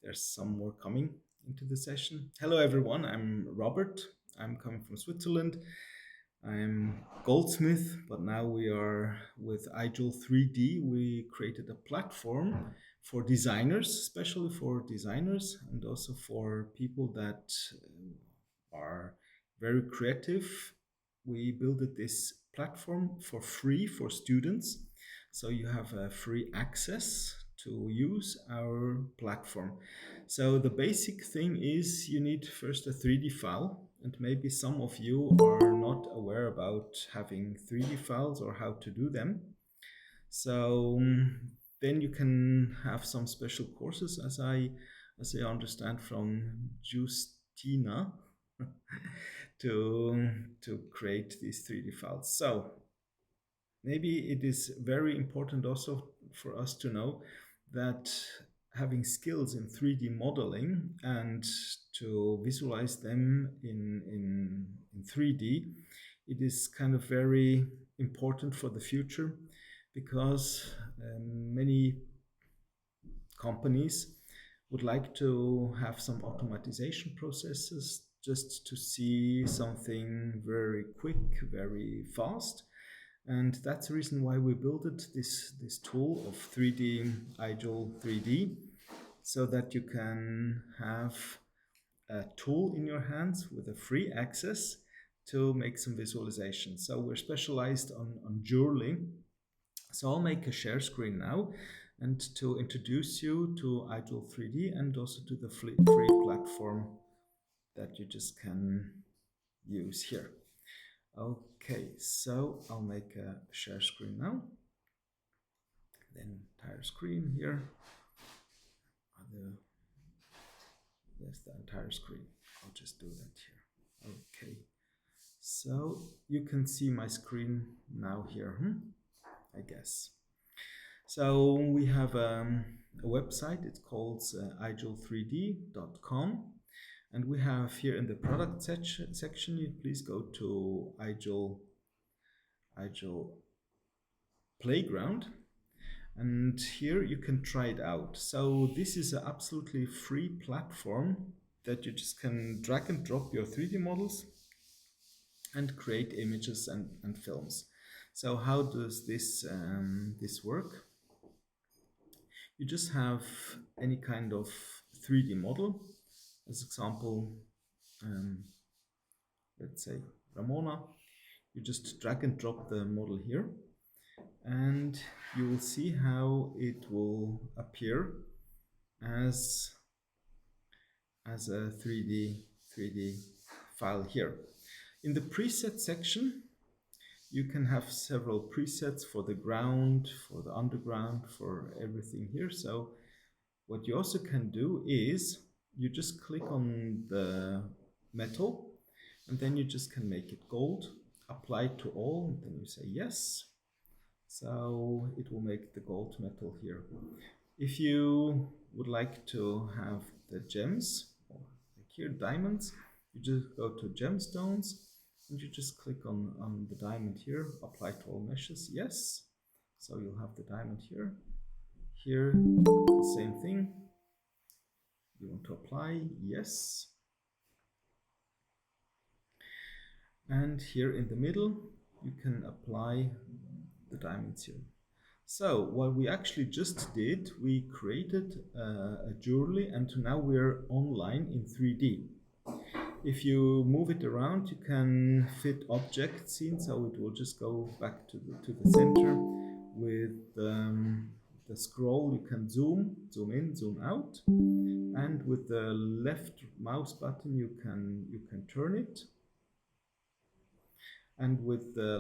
there's some more coming into the session. Hello everyone, I'm Robert. I'm coming from Switzerland. I'm goldsmith, but now we are with ijewel3d. We created a platform for designers, especially for designers, and also for people that are very creative. We built this platform for free for students, so you have a free access to use our platform. So the basic thing is you need first a 3D file, and maybe some of you are not aware about having 3D files or how to do them. So then you can have some special courses, as I understand from Justina, to create these 3D files. So maybe it is very important also for us to know that having skills in 3D modeling and to visualize them in 3D, it is kind of very important for the future, because many companies would like to have some automatization processes just to see something very quick, very fast. And that's the reason why we built this tool of 3D ijewel3d, so that you can have a tool in your hands with a free access to make some visualization. So we're specialized on journaling. So I'll make a share screen now and to introduce you to ijewel3d and also to the free platform that you just can use here. Okay, so I'll make a share screen now. Then entire screen here. Yes, the entire screen. I'll just do that here. Okay, so you can see my screen now here, I guess. So we have a website. It's called ijewel3d.com. And we have here in the product section, you please go to ijewel Playground. And here you can try it out. So this is an absolutely free platform that you just can drag and drop your 3D models and create images and films. So how does this work? You just have any kind of 3D model. As example, let's say Ramona. You just drag and drop the model here, and you will see how it will appear as a 3D file here. In the preset section, you can have several presets for the ground, for the underground, for everything here. So what you also can do is you just click on the metal, and then you just can make it gold, apply to all, and then you say yes. So it will make the gold metal here. If you would like to have the gems, or like here, diamonds, you just go to gemstones, and you just click on the diamond here, apply to all meshes, yes. So you'll have the diamond here. Here, the same thing. You want to apply, yes. And here in the middle, you can apply the diamonds here. So what we actually just did, we created a jewelry, and now we're online in 3D. If you move it around, you can fit objects in, so it will just go back to the center. With the scroll, you can zoom in, zoom out, and with the left mouse button, you can turn it, and with the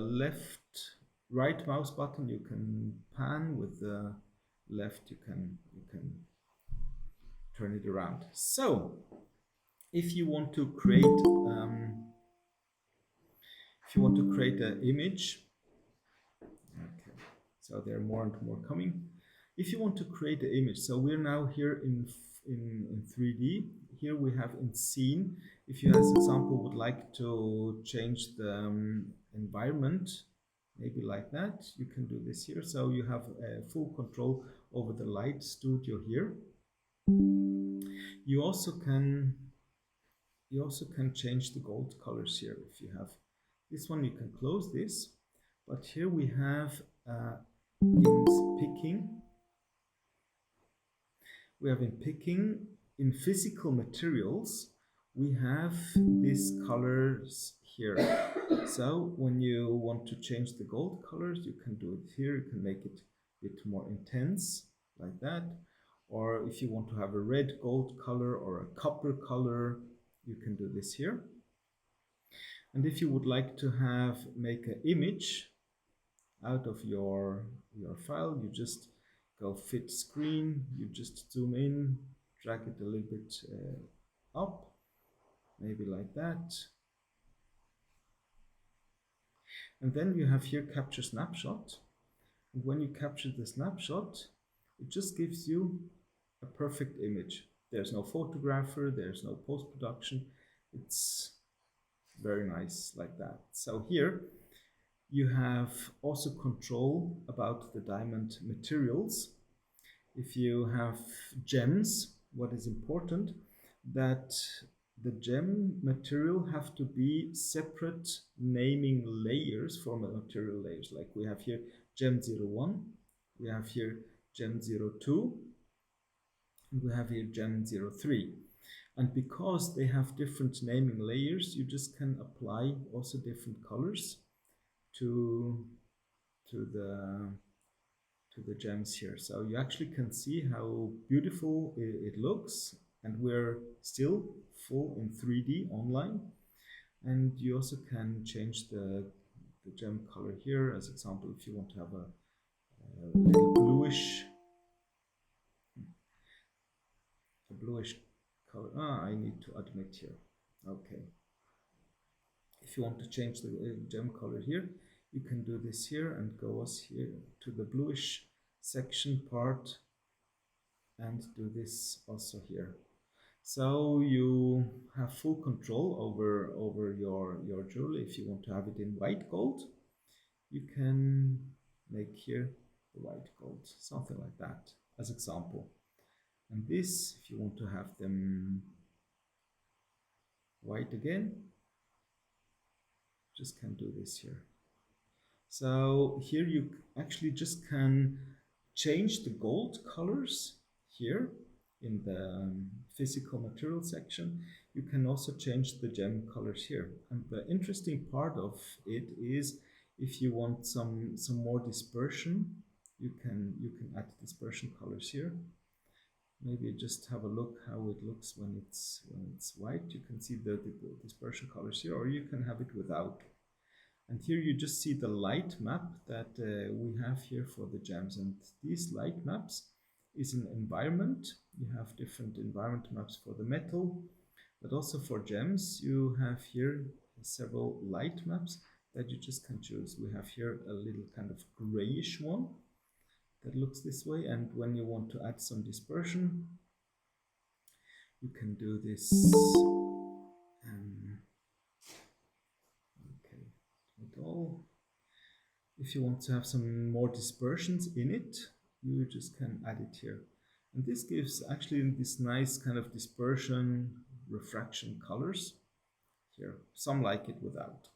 right mouse button, you can pan. With the left, you can turn it around. So if you want to create an image, okay, so there are more and more coming. If you want to create an image, so we're now here in 3D. Here we have in scene. If you, as example, would like to change the environment, maybe like that, you can do this here. So you have full control over the light studio here. You also can change the gold colors here. If you have this one, you can close this, but here we have in picking, in physical materials, we have these colors here. So when you want to change the gold colors, you can do it here. You can make it a bit more intense like that. Or if you want to have a red gold color or a copper color, you can do this here. And if you would like to make an image out of your file, you just go fit screen, you just zoom in, drag it a little bit up, maybe like that. And then you have here capture snapshot. And when you capture the snapshot, it just gives you a perfect image. There's no photographer, there's no post-production. It's very nice like that. So here you have also control about the diamond materials. If you have gems, what is important, that the gem material have to be separate naming layers for material layers. Like we have here gem 01, we have here gem 02, and we have here gem 03. And because they have different naming layers, you just can apply also different colors to the gems here. So you actually can see how beautiful it looks, and we're still full in 3D online. And you also can change the gem color here. As example, if you want to have a little bluish color. I need to admit here. Okay. If you want to change the gem color here, you can do this here and go us here to the bluish section part and do this also here. So you have full control over your jewelry. If you want to have it in white gold, you can make here the white gold, something like that as example. And this, if you want to have them white again, just can do this here. So here you actually just can change the gold colors here in the physical material section. You can also change the gem colors here. And the interesting part of it is if you want some more dispersion, you can add dispersion colors here. Maybe just have a look how it looks when it's white. You can see the dispersion colors here, or you can have it without. And here you just see the light map that we have here for the gems. And these light maps is an environment. You have different environment maps for the metal, but also for gems, you have here several light maps that you just can choose. We have here a little kind of grayish one that looks this way. And when you want to add some dispersion, you can do this. Okay, not all. If you want to have some more dispersions in it, you just can add it here. And this gives actually this nice kind of dispersion, refraction colors here. Some like it without.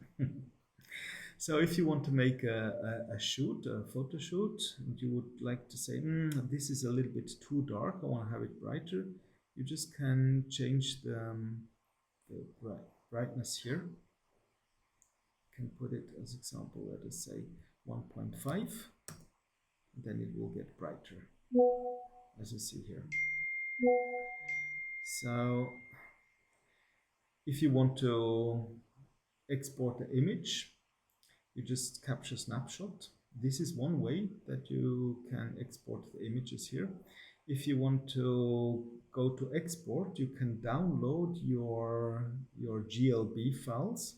So if you want to make a photo shoot, and you would like to say, this is a little bit too dark, I want to have it brighter, you just can change the brightness here. You can put it as example, let us say 1.5, then it will get brighter, as you see here. So if you want to export the image, you just capture snapshot. This is one way that you can export the images here. If you want to go to export, you can download your GLB files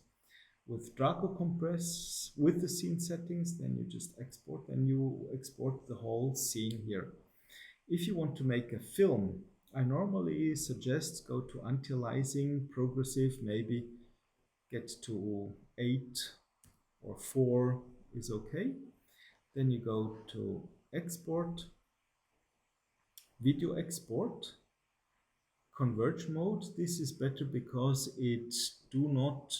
with Cracow compress with the scene settings. Then you just export, and you export the whole scene here. If you want to make a film, I normally suggest go to anti-aliasing, progressive, maybe get to 8 or 4 is okay. Then you go to export, video export, converge mode. This is better because it do not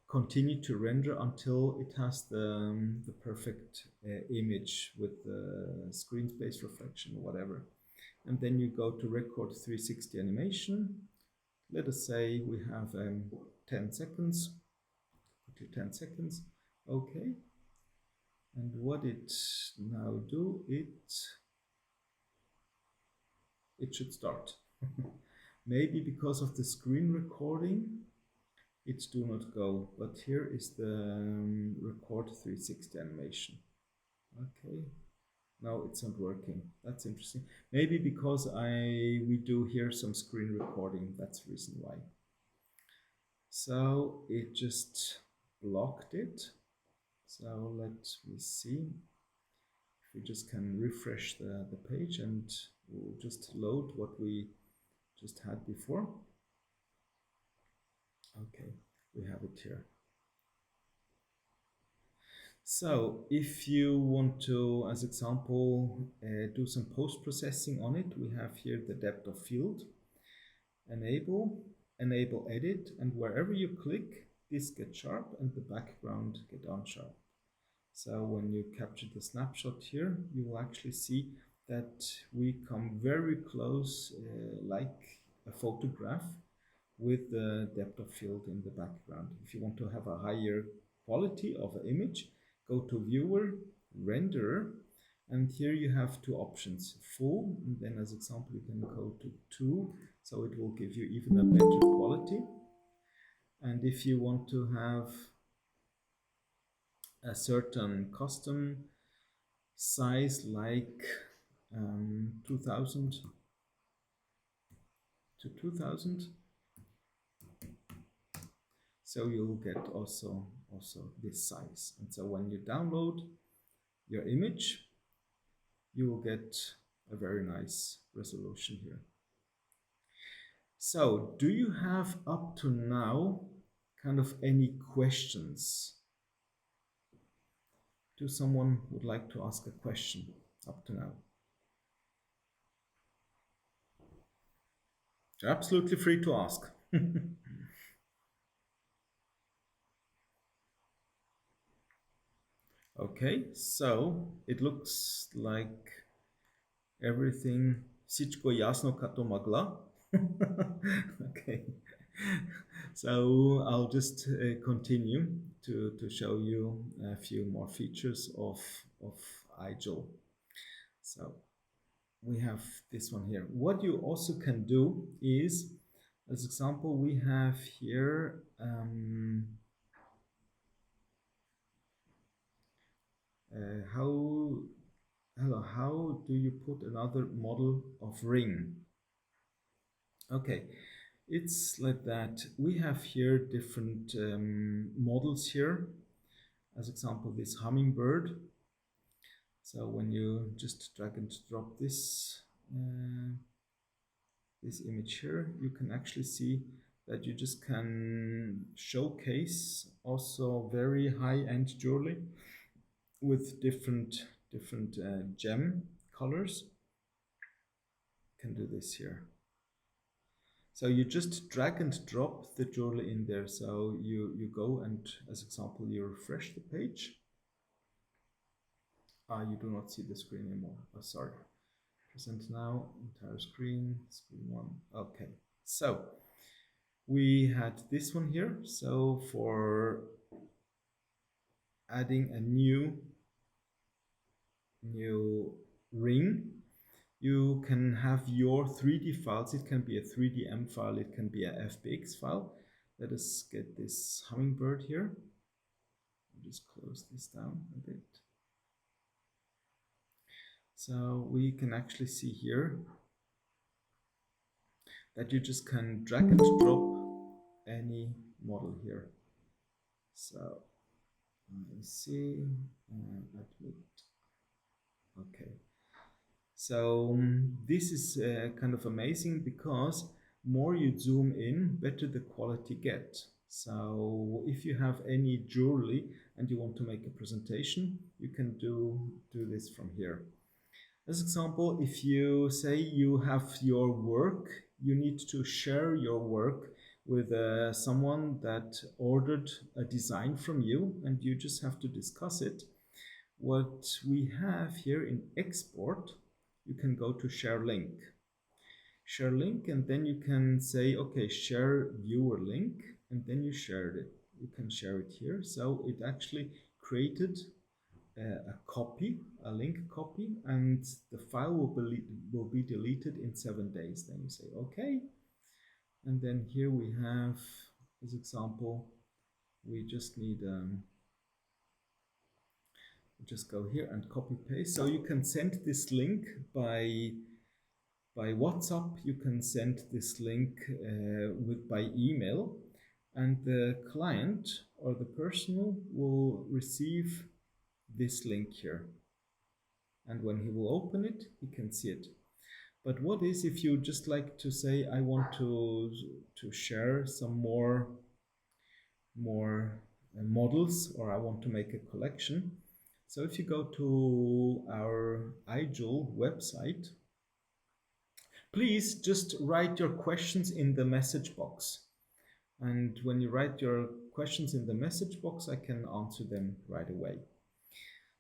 continue to render until it has the perfect image with the screen space reflection or whatever. And then you go to record 360 animation. Let us say we have 10 seconds. Put your 10 seconds. Okay. And what it now do, it should start. Maybe because of the screen recording, it do not go. But here is the record 360 animation. Okay. No, it's not working. That's interesting. Maybe because we do here some screen recording. That's the reason why. So it just blocked it. So let me see if we just can refresh the page, and we'll just load what we just had before. Okay, we have it here. So if you want to, as example, do some post-processing on it, we have here the depth of field, enable edit, and wherever you click, this gets sharp and the background get unsharp. So when you capture the snapshot here, you will actually see that we come very close, like a photograph, with the depth of field in the background. If you want to have a higher quality of an image, go to Viewer, Render, and here you have two options, Full, and then as example you can go to 2, so it will give you even a better quality. And if you want to have a certain custom size, like 2000 to 2000, so you'll get also this size. And so when you download your image, you will get a very nice resolution here. So do you have up to now kind of any questions? Do someone would like to ask a question up to now? You're absolutely free to ask. Okay, so it looks like everything Всичко ясно като мъгла. Okay, so I'll just continue to show you a few more features of ijewel. So we have this one here. What you also can do is, as example, we have here how do you put another model of ring? Okay, it's like that. We have here different models here. As example, this hummingbird. So when you just drag and drop this image here, you can actually see that you just can showcase also very high-end jewelry with different gem colors. You can do this here. So you just drag and drop the jewelry in there. So you go and, as example, you refresh the page. You do not see the screen anymore. Oh, sorry. Present now, entire screen, screen 1. Okay, so we had this one here. So for adding a new ring, you can have your 3D files. It can be a 3DM file, it can be a FBX file. Let us get this hummingbird here. I'll just close this down a bit. So we can actually see here that you just can drag and drop any model here. So let me see, okay. So this is kind of amazing, because more you zoom in, better the quality gets. So if you have any jewelry and you want to make a presentation, you can do this from here. As example, if you say you have your work, you need to share your work with someone that ordered a design from you, and you just have to discuss it. What we have here in export, you can go to share link. Share link, and then you can say, okay, share viewer link, and then you shared it. You can share it here. So it actually created a copy, a link copy, and the file will be deleted in 7 days. Then you say, okay. And then here we have, as example, we just need, just go here and copy paste. So you can send this link by WhatsApp, you can send this link by email, and the client or the person will receive this link here. And when he will open it, he can see it. But what is if you just like to say, I want to share some more models, or I want to make a collection. So if you go to our ijewel website, please just write your questions in the message box. And when you write your questions in the message box, I can answer them right away.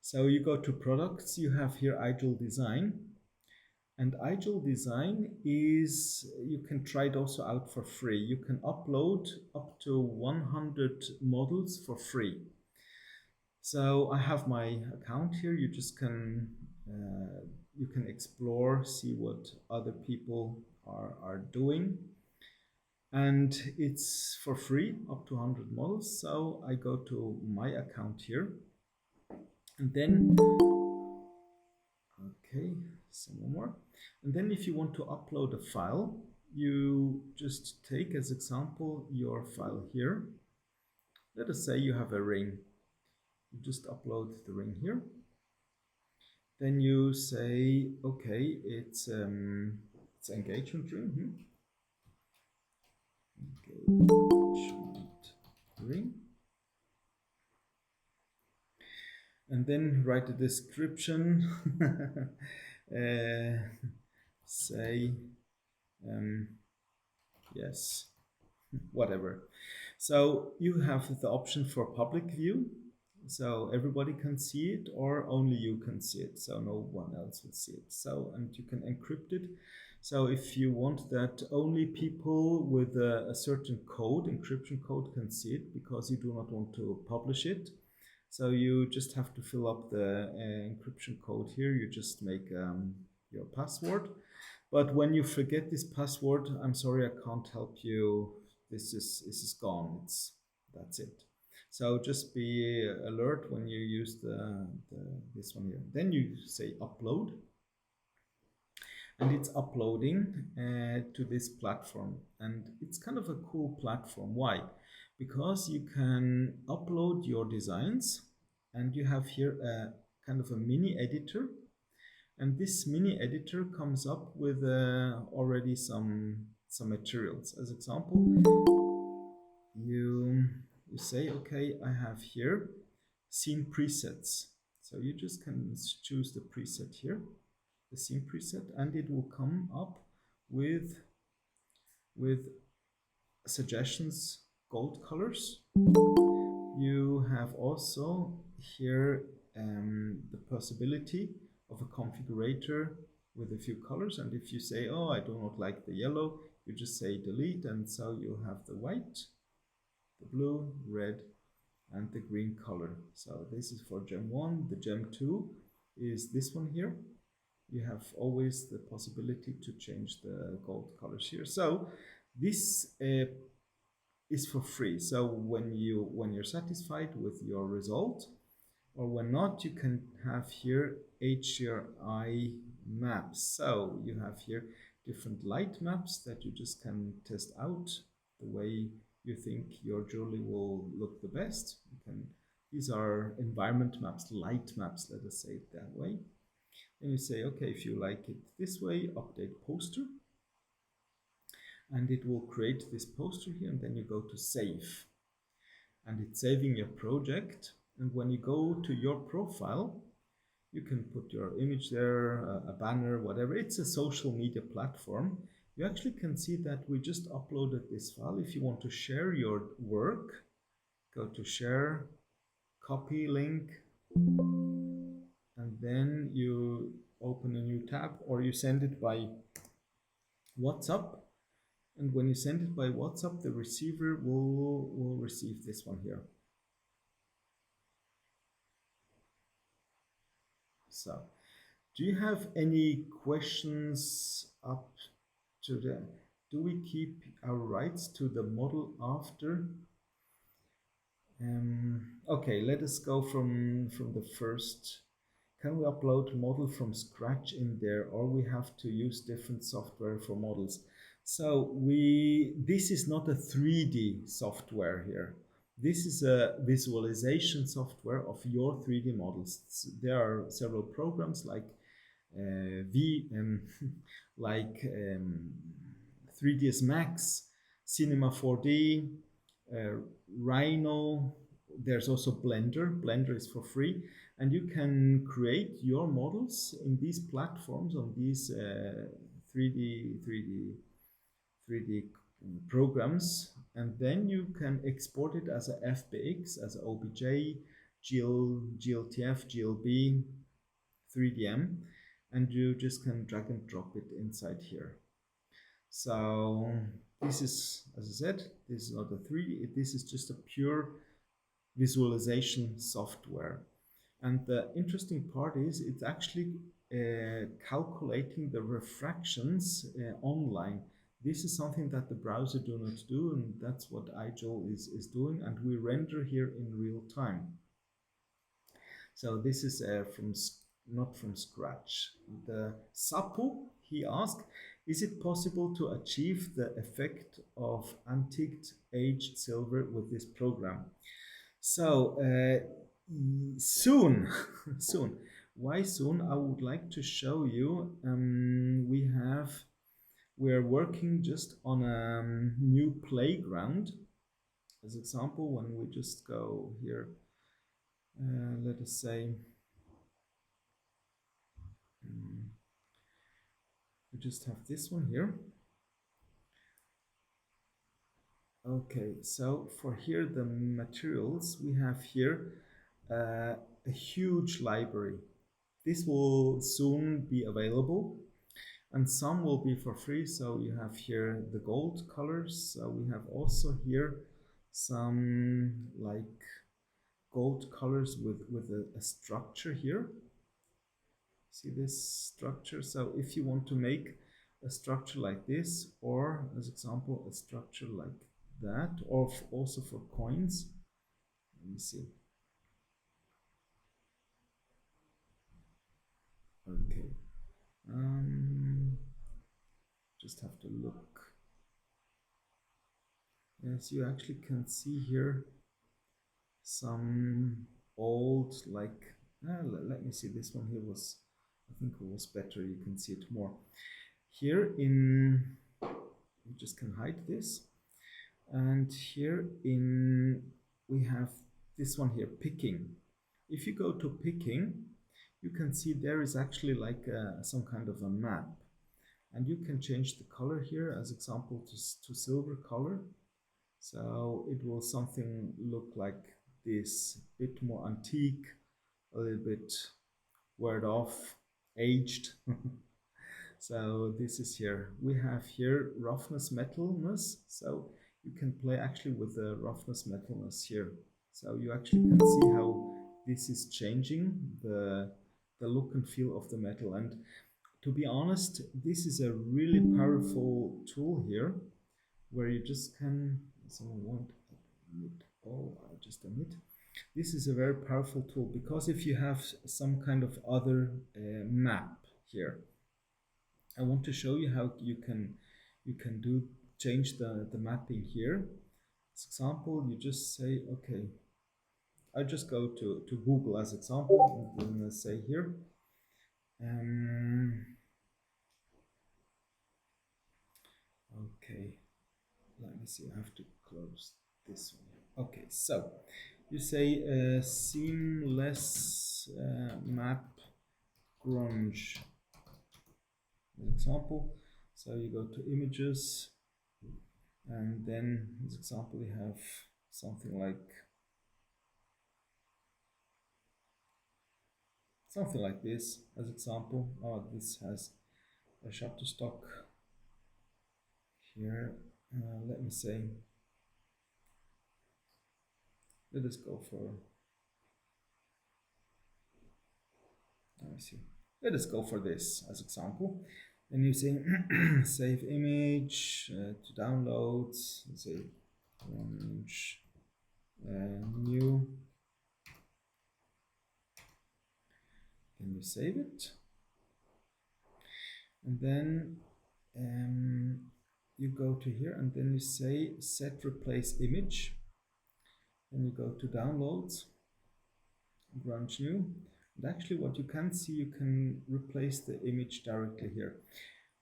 So you go to products, you have here ijewel design. And ijewel design is, you can try it also out for free. You can upload up to 100 models for free. So I have my account here. You just can you can explore, see what other people are doing. And it's for free, up to 100 models. So I go to my account here. And then, okay, some more. And then if you want to upload a file, you just take as example your file here. Let us say you have a ring. You just upload the ring here. Then you say, okay, it's engagement ring. Engagement ring. And then write a description. Say, yes, whatever. So you have the option for public view. So everybody can see it, or only you can see it. So no one else will see it. So, and you can encrypt it. So if you want that only people with a certain code, encryption code, can see it, because you do not want to publish it. So you just have to fill up the encryption code here. You just make your password. But when you forget this password, I'm sorry, I can't help you. This is gone. That's it. So just be alert when you use this one here. Then you say upload, and it's uploading to this platform. And it's kind of a cool platform. Why? Because you can upload your designs, and you have here a kind of a mini editor. And this mini editor comes up with already some materials. As example, you say, okay, I have here scene presets. So you just can choose the preset here, the scene preset, and it will come up with suggestions, gold colors. You have also here the possibility of a configurator with a few colors. And if you say, oh, I do not like the yellow, you just say delete, and so you have the white, the blue, red, and the green color. So this is for gem 1. The gem 2 is this one here. You have always the possibility to change the gold colors here. So this is for free. So when you're satisfied with your result, or when not, you can have here HDRI maps. So you have here different light maps that you just can test out the way you think your jewelry will look the best. These are environment maps, light maps, let us say it that way. And you say, okay, if you like it this way, update poster. And it will create this poster here, and then you go to save. And it's saving your project. And when you go to your profile, You can put your image there, a banner, whatever. It's a social media platform. You actually can see that we just uploaded this file. If you want to share your work, go to share, copy link, and then you open a new tab, or you send it by WhatsApp. And when you send it by WhatsApp, the receiver will receive this one here. So, do you have any questions up to the, do we keep our rights to the model after? Okay, let us go from the first. Can we upload model from scratch in there, or we have to use different software for models? So this is not a 3D software here. This is a visualization software of your 3D models. There are several programs like like 3ds Max, Cinema 4D, Rhino. There's also Blender. Blender is for free, and you can create your models in these platforms on these 3D programs, and then you can export it as a FBX, as a OBJ, GLTF, GLB, 3DM, and you just can drag and drop it inside here. So this is, as I said, this is not a 3D, this is just a pure visualization software. And the interesting part is it's actually calculating the refractions online. This is something that the browser do not do, and that's what ijewel is doing, and we render here in real time. So this is not from scratch. The Sapu, he asked, is it possible to achieve the effect of antiqued aged silver with this program? So soon, soon. Why soon? I would like to show you. We're working just on a new playground. As example, when we just go here, let us say we just have this one here. Okay, so for here the materials we have here a huge library. This will soon be available, and some will be for free. So you have here the gold colors. So we have also here some like gold colors with a structure here. See this structure? So if you want to make a structure like this, or as example, a structure like that, or also for coins, let me see. Okay. Just have to look. Yes, you actually can see here some old, like, let me see, this one here was, I think it was better, you can see it more. Here in, you just can hide this. And here in, we have this one here, picking. If you go to picking, you can see there is actually like some kind of a map. And you can change the color here, as example, to silver color. So it will something look like this, bit more antique, a little bit weared off, aged. So this is here. We have here roughness, metalness. So you can play actually with the roughness, metalness here. So you actually can see how this is changing the look and feel of the metal. And to be honest, this is a really powerful tool here, where you just can, someone won't admit, oh, I just admit. This is a very powerful tool, because if you have some kind of other map here, I want to show you how you can change the mapping here. As example, you just say, okay, I just go to Google as example, and then say here, okay, let me see, I have to close this one. Okay, so you say seamless map grunge example. So you go to images, and then as example you have something like this as example. Oh, this has a Shutterstock here. Let me say, let us go for, let me see, let us go for this as example. Then you say save image to download, say image new, then you save it, and then you go to here and then you say set replace image, then you go to downloads, grunge new, and actually what you can see, you can replace the image directly here.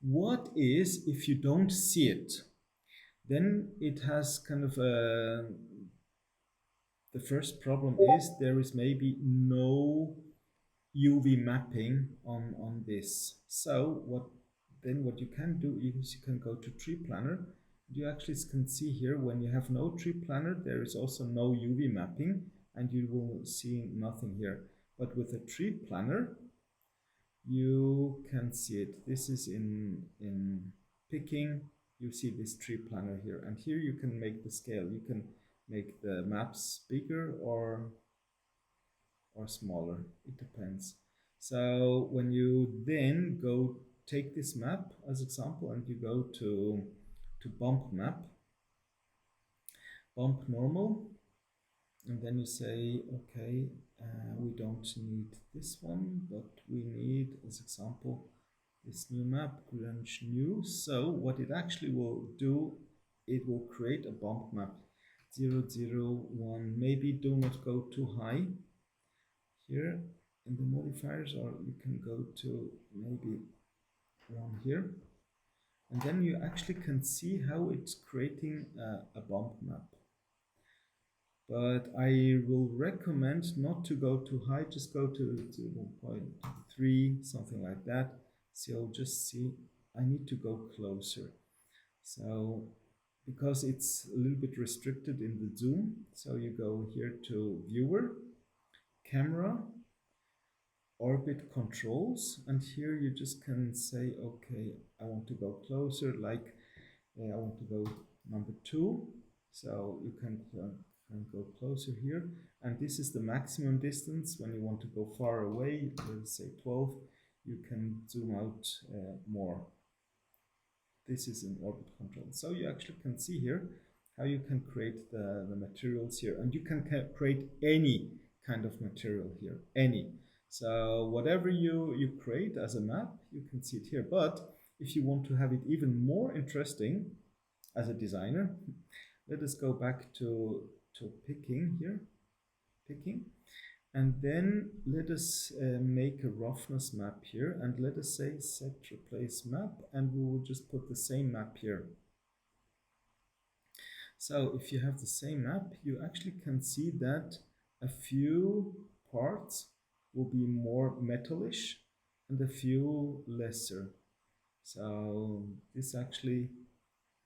What is if you don't see it? Then it has kind of a, the first problem is there is maybe no UV mapping on this. So what you can do is you can go to tree planner. You actually can see here when you have no tree planner, there is also no UV mapping, and you will see nothing here. But with a tree planner, you can see it. This is in picking. You see this tree planner here, and here you can make the scale. You can make the maps bigger or smaller. It depends. So when you then go take this map as example and you go to bump map, bump normal, and then you say, okay, we don't need this one, but we need, as example, this new map, grunge new. So what it actually will do, it will create a bump map 0, 0, 1. Maybe do not go too high here in the modifiers, or you can go to maybe 1 here, and then you actually can see how it's creating a bump map. But I will recommend not to go too high, just go to 1.3, something like that. So you'll just see, I need to go closer. So, because it's a little bit restricted in the zoom, so you go here to viewer, camera, orbit controls, and here you just can say, okay, I want to go closer, like I want to go number 2, so you can go closer here, and this is the maximum distance. When you want to go far away, let's say 12, you can zoom out more. This is in orbit control. So you actually can see here how you can create the materials here, and you can create any kind of material here, any. So whatever you create as a map, you can see it here. But if you want to have it even more interesting as a designer, let us go back to picking here, picking, and then let us make a roughness map here, and let us say set replace map, and we will just put the same map here. So if you have the same map, you actually can see that a few parts will be more metallish and a few lesser. So this actually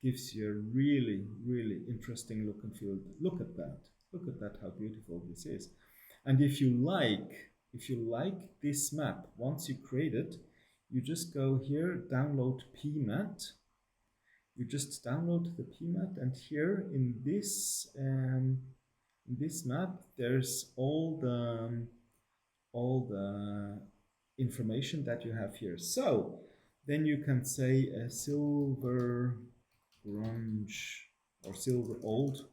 gives you a really, really interesting look and feel. Look at that. Look at that, how beautiful this is. And if you like this map, once you create it, you just go here, download PMAT. You just download the PMAT, and here in this map, there's all the information that you have here. So then you can say a silver grunge or silver old,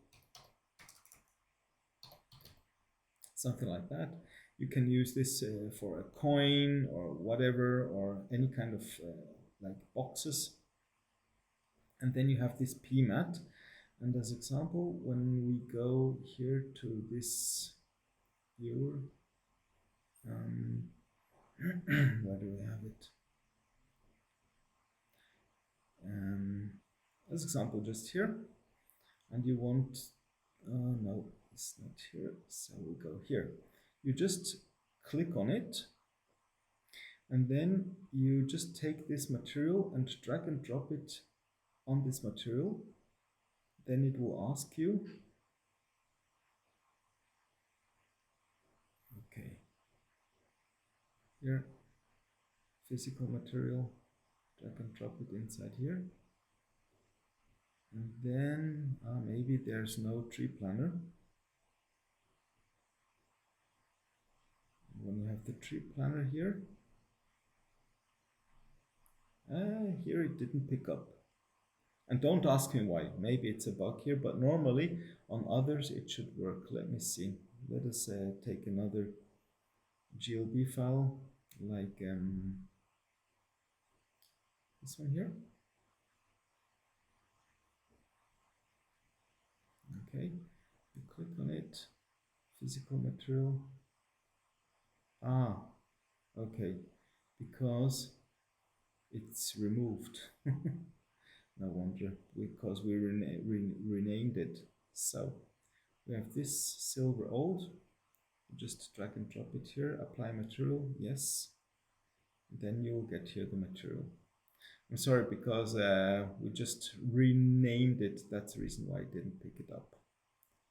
something like that. You can use this for a coin or whatever, or any kind of like boxes. And then you have this PMAT. And as example, when we go here to this viewer, where do we have it? As example, just here, and you want, no, it's not here, so we go here. You just click on it, And then you just take this material and drag and drop it on this material. Then it will ask you, okay, here, physical material, drag and drop it inside here. And then maybe there's no tree planner. When you have the tree planner here, here it didn't pick up. And don't ask me why. Maybe it's a bug here, but normally on others it should work. Let me see. Let us take another GLB file, like this one here. Okay, you click on it, physical material. Okay, because it's removed. No wonder, because we renamed it. So we have this silver old. Just drag and drop it here, apply material, yes. Then you will get here the material. I'm sorry, because we just renamed it. That's the reason why I didn't pick it up.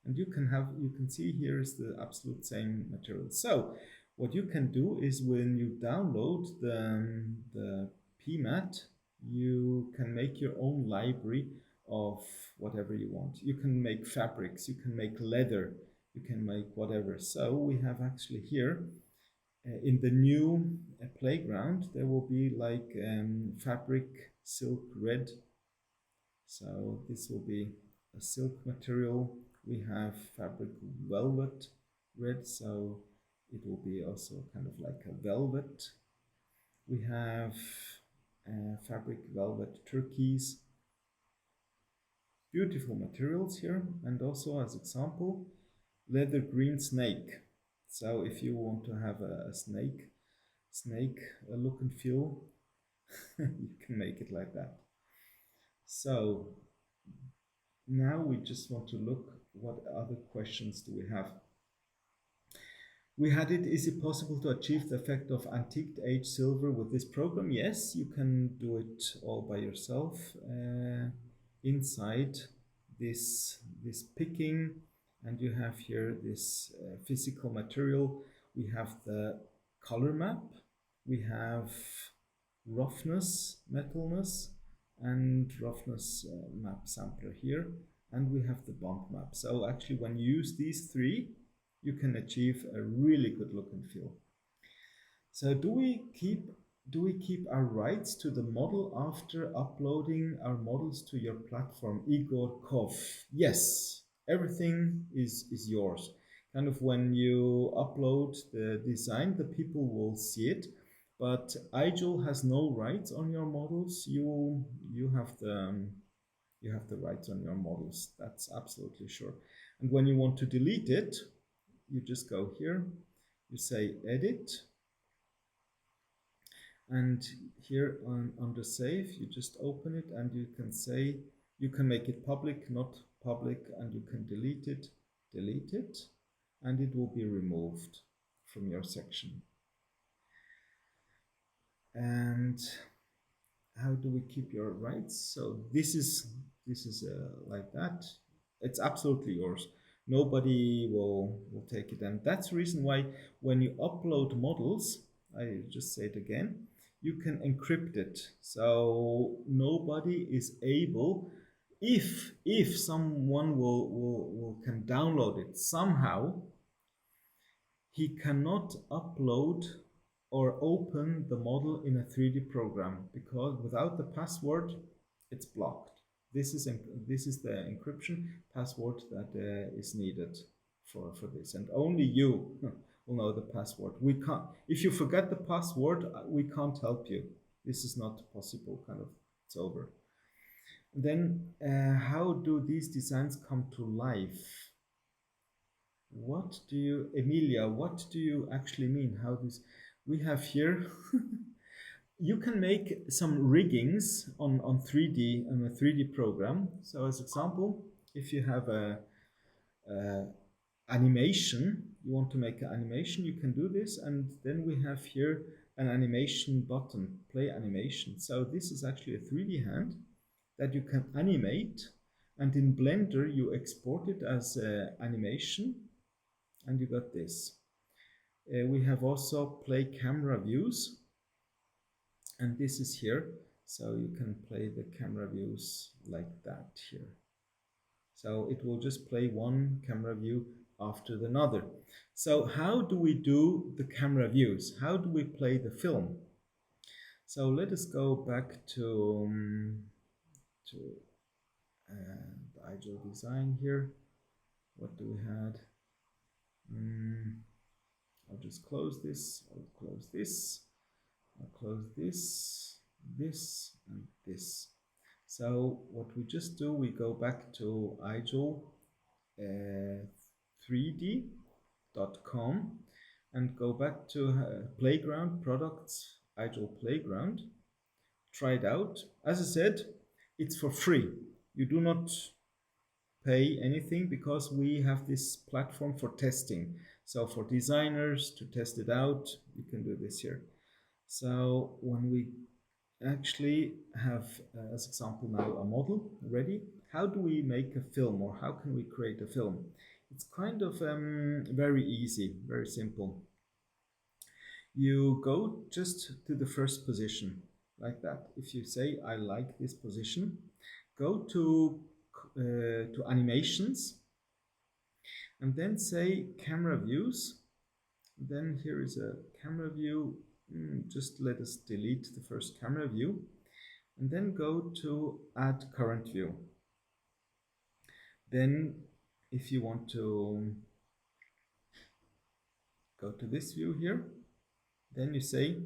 And you can see here is the absolute same material. So what you can do is when you download the PMAT, you can make your own library of whatever you want. You can make fabrics, you can make leather, you can make whatever. So we have actually here in the new playground, there will be like fabric silk red. So this will be a silk material. We have fabric velvet red, so it will be also kind of like a velvet. We have fabric velvet turquoise. Beautiful materials here, and also as example, leather green snake. So if you want to have a snake look and feel, you can make it like that. So now we just want to look what other questions do we have. We had it, is it possible to achieve the effect of antiqued age silver with this program? Yes, you can do it all by yourself. Inside this picking, and you have here this physical material. We have the color map, we have roughness, metalness, and roughness map sampler here, and we have the bump map. So actually when you use these three, you can achieve a really good look and feel. So do we keep our rights to the model after uploading our models to your platform? Igor Kov. Yes, everything is yours. Kind of when you upload the design, the people will see it, but ijewel has no rights on your models. You have the rights on your models. That's absolutely sure. And when you want to delete it, you just go here, you say edit, and here under save, you just open it and you can say, you can make it public, not public, and you can delete it, and it will be removed from your section. And how do we keep your rights? So this is like that. It's absolutely yours. Nobody will take it. And that's the reason why when you upload models, I just say it again, you can encrypt it. So nobody is able, if someone can download it somehow, he cannot upload or open the model in a 3D program, because without the password, it's blocked. This is the encryption password that is needed for this, and only you will know the password. We can't. If you forget the password, we can't help you. This is not possible. Kind of, it's over. And then, how do these designs come to life? What do you, Emilia? What do you actually mean? How this? We have here. You can make some riggings on 3D on a 3D program. So as example, if you have a animation, you want to make an animation, you can do this. And then we have here an animation button, play animation. So this is actually a 3D hand that you can animate, and in Blender you export it as animation, and you got this. We have also play camera views, and this is here, so you can play the camera views like that here. So it will just play one camera view after another. So how do we do the camera views? How do we play the film? So let us go back to the ijewel design here. What do we had? I'll just close this. I'll close this. I'll close this, this, and this. So what we just do, we go back to ijewel3d.com and go back to Playground Products, ijewel Playground. Try it out. As I said, it's for free. You do not pay anything because we have this platform for testing. So for designers to test it out, you can do this here. So when we actually have, as example now, a model ready, how do we make a film, or how can we create a film? It's kind of very easy, very simple. You go just to the first position, like that. If you say, I like this position, go to animations, and then say camera views. Then here is a camera view. Just let us delete the first camera view, and then go to add current view. Then if you want to go to this view here, then you say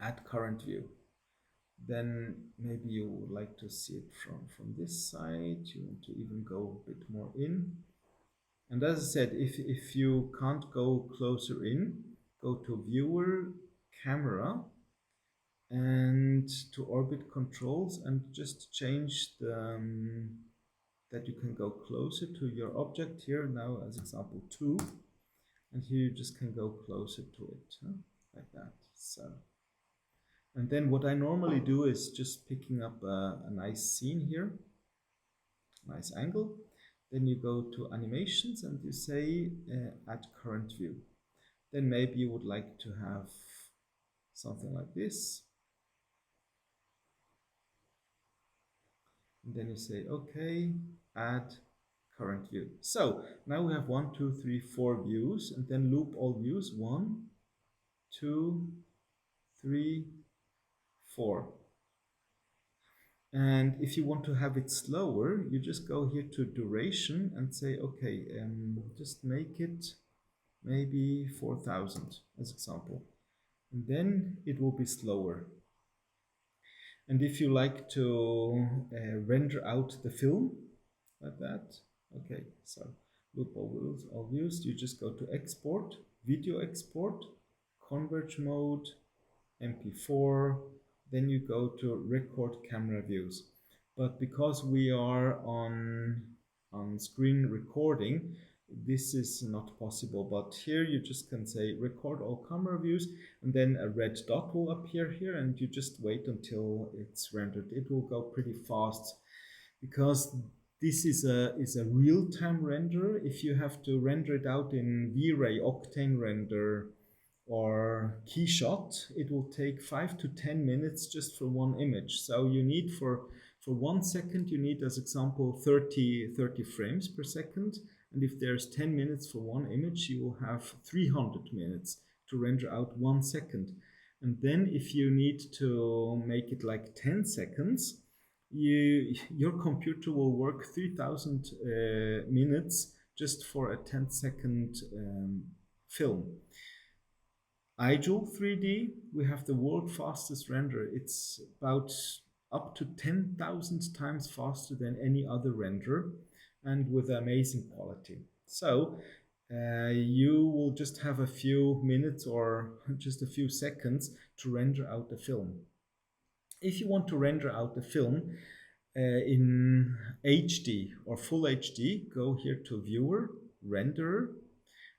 add current view. Then maybe you would like to see it from this side. You want to even go a bit more in. And as I said, if you can't go closer in, go to viewer, camera, and to orbit controls, and just change the that you can go closer to your object here now, as example 2, and here you just can go closer to it, like that. So, and then what I normally do is just picking up a nice scene here, nice angle. Then you go to animations and you say add current view. Then maybe you would like to have something like this. And then you say, okay, add current view. So now we have 1, 2, 3, 4 views, and then loop all views. 1, 2, 3, 4. And if you want to have it slower, you just go here to duration and say, okay, just make it maybe 4000 as example. And then it will be slower. And if you like to render out the film like that, okay, so loop all views, you just go to export, video export, converge mode, MP4, then you go to record camera views. But because we are on screen recording, this is not possible. But here you just can say record all camera views, and then a red dot will appear here, and you just wait until it's rendered. It will go pretty fast because this is a real-time render. If you have to render it out in V-Ray, Octane Render, or Keyshot, it will take 5 to 10 minutes just for one image. So you need for 1 second, you need as example 30 frames per second. And if there's 10 minutes for one image, you will have 300 minutes to render out 1 second. And then if you need to make it like 10 seconds, your computer will work 3000 minutes just for a 10-second film. ijewel3d, we have the world fastest render. It's about up to 10,000 times faster than any other render, and with amazing quality. So you will just have a few minutes or just a few seconds to render out the film. If you want to render out the film in HD or full HD, go here to viewer, renderer,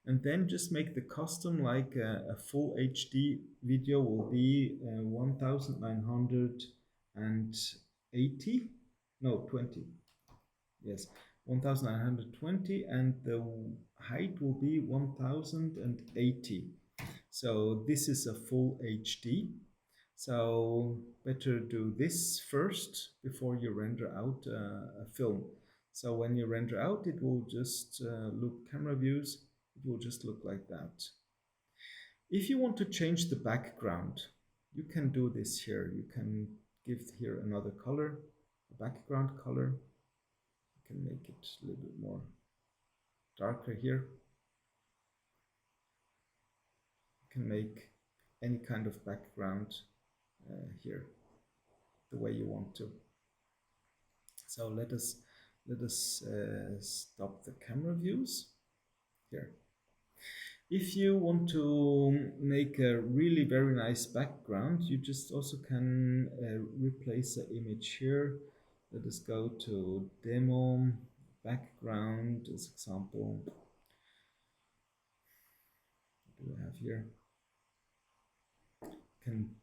and then just make the custom like a full HD video will be 1980, no 20, yes, 1920, and the height will be 1080. So this is a full HD. So better do this first before you render out a film. So when you render out, it will just look camera views. It will just look like that. If you want to change the background, you can do this here. You can give here another color, a background color. You can make it a little bit more darker here. You can make any kind of background here the way you want to. So let us stop the camera views here. If you want to make a really very nice background, you just also can replace the image here. Let us go to demo background as example. What do we have here? Can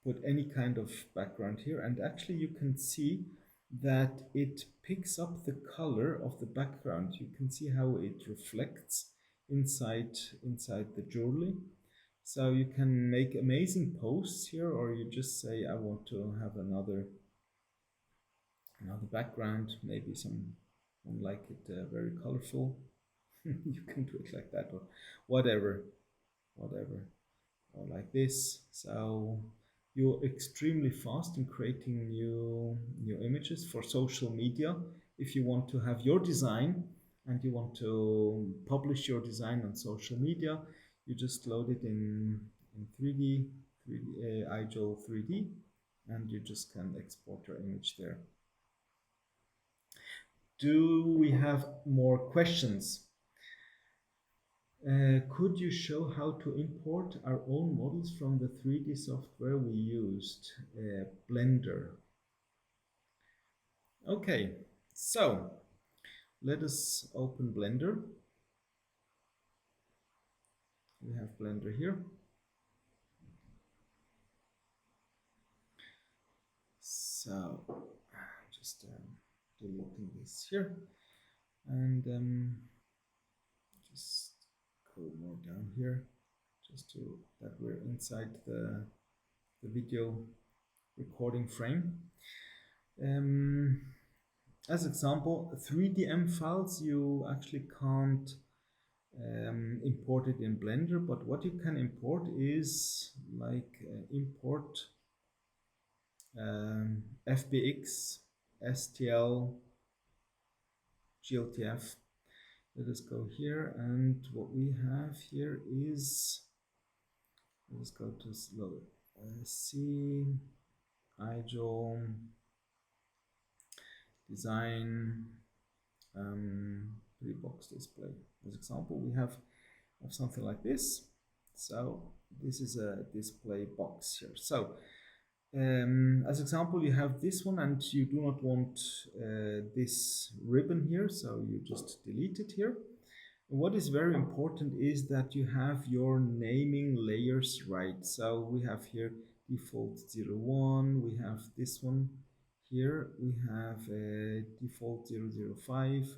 put any kind of background here, and actually you can see that it picks up the color of the background. You can see how it reflects inside the jewelry. So you can make amazing posts here, or you just say I want to have another background, maybe someone like it very colorful. You can do it like that, or whatever, or like this. So you're extremely fast in creating new images for social media. If you want to have your design and you want to publish your design on social media, you just load it in 3D, ijewel3d, and you just can export your image there. Do we have more questions? Could you show how to import our own models from the 3D software we used, Blender? Okay, so let us open Blender. We have Blender here. So just deleting this here, and just go more down here, just to that we're inside the video recording frame. As example, 3DM files you actually can't import it in Blender, but what you can import is like import FBX, STL, GLTF. Let us go here, and what we have here is, let us go to slow C, ijewel, design, 3-box display. As example, we have something like this. So this is a display box here. So as example, you have this one, and you do not want this ribbon here, so you just delete it here. What is very important is that you have your naming layers right. So we have here default 01, we have this one here, we have default 005.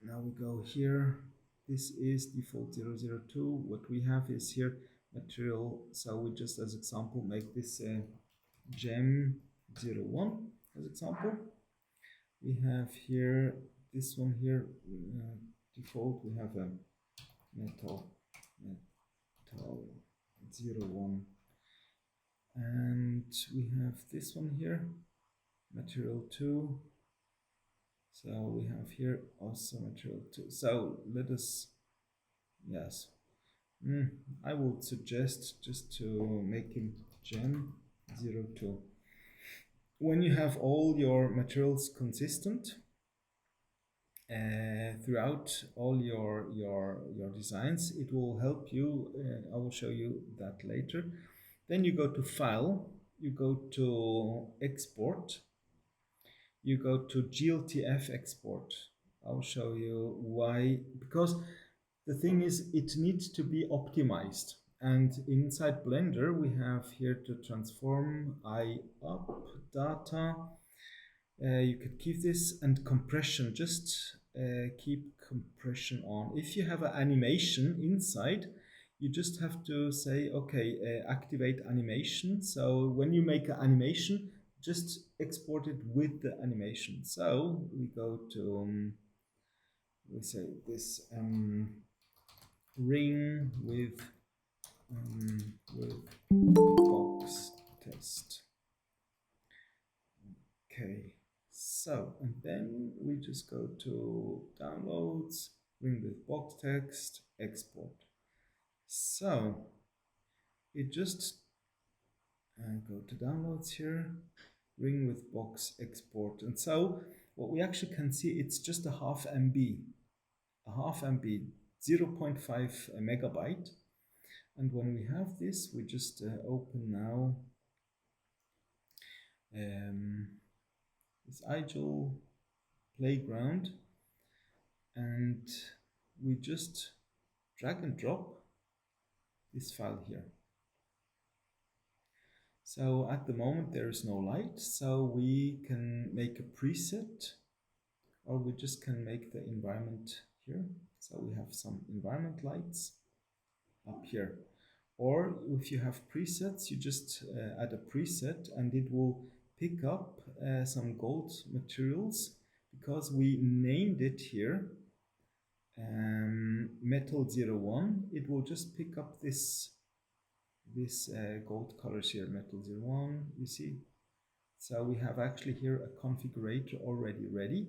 Now we go here, this is default 002. What we have is here material, so we just as example make this gem 01 as example. We have here this one here, default, we have a metal 01, and we have this one here, material 2. So we have here also material 2. So let us, yes, I would suggest just to make him gem 02. When you have all your materials consistent throughout all your designs, it will help you. I will show you that later. Then you go to File, you go to Export, you go to GLTF Export. I'll show you why. Because the thing is, it needs to be optimized. And inside Blender, we have here to transform I up data. You could keep this and compression, just keep compression on. If you have an animation inside, you just have to say, okay, activate animation. So when you make an animation, just export it with the animation. So we go to, we say this ring with box test. Okay, so, and then we just go to downloads, ring with box text, export. So it just go to downloads here, ring with box export. And so what we actually can see, it's just a half MB, 0.5 megabyte. And when we have this, we just open now this ijewel playground, and we just drag and drop this file here. So at the moment there is no light, so we can make a preset, or we just can make the environment here. So we have some environment lights up here. Or if you have presets, you just add a preset and it will pick up some gold materials, because we named it here metal01. It will just pick up this gold colors here, metal01, you see. So we have actually here a configurator already ready,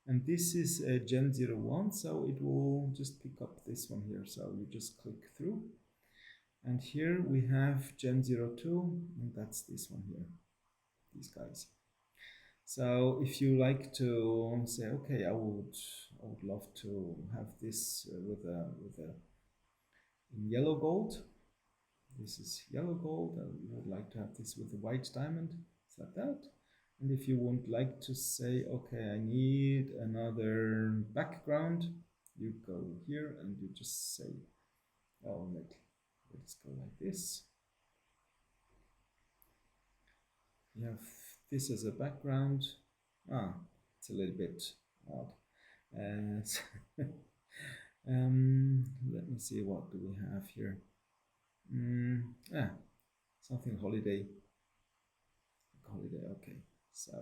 and this is Gen01, so it will just pick up this one here. So you just click through, and here we have Gen02, and that's this one here, these guys. So if you like to say, okay, I would love to have this with a in yellow gold. This is yellow gold. I would like to have this with a white diamond. Is like that. And if you would like to say, okay, I need another background, you go here and you just say, oh, let's go like this. You have this as a background. It's a little bit odd. Let me see, what do we have here? Something holiday. Okay, so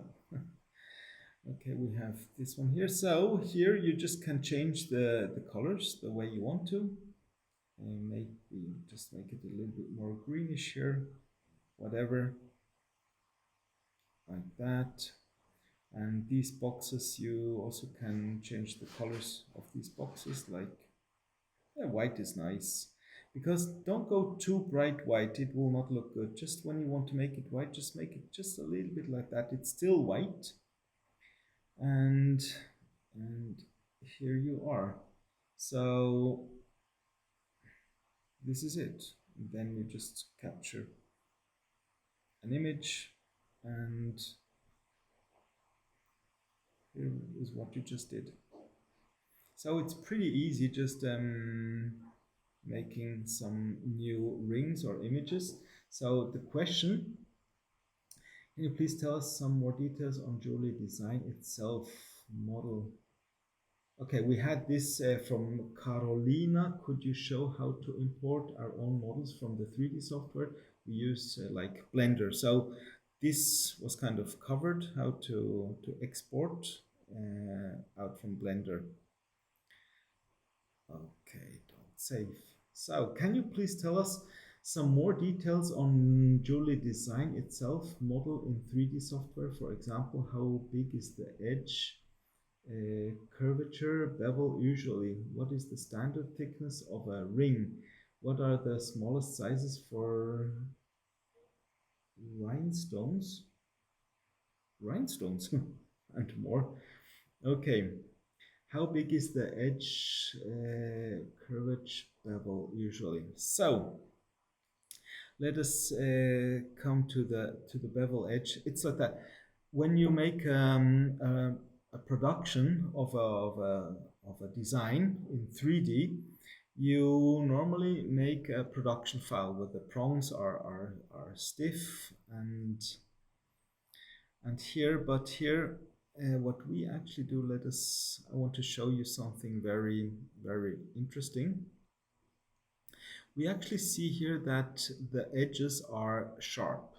okay, we have this one here. So here you just can change the colors the way you want to, and maybe just make it a little bit more greenish here, whatever, like that. And these boxes, you also can change the colors of these boxes, like, yeah, white is nice, because don't go too bright white, it will not look good. Just when you want to make it white, just make it just a little bit like that. It's still white, and here you are. So this is it. And then you just capture an image, and here is what you just did. So it's pretty easy, just making some new rings or images. So the question, can you please tell us some more details on jewelry design itself, model? Okay, we had this from Carolina. Could you show how to import our own models from the 3D software? We use like Blender. So this was kind of covered, how to export out from Blender. Okay, don't save. So can you please tell us some more details on jewelry design itself, model in 3D software? For example, how big is the edge, curvature, bevel usually? What is the standard thickness of a ring? What are the smallest sizes for rhinestones? Rhinestones and more. Okay. How big is the edge, curvature, bevel usually? So let us come to the bevel edge. It's like that. When you make a a production of a design in 3D, you normally make a production file where the prongs are stiff and here, but here what we actually do, I want to show you something very, very interesting. We actually see here that the edges are sharp.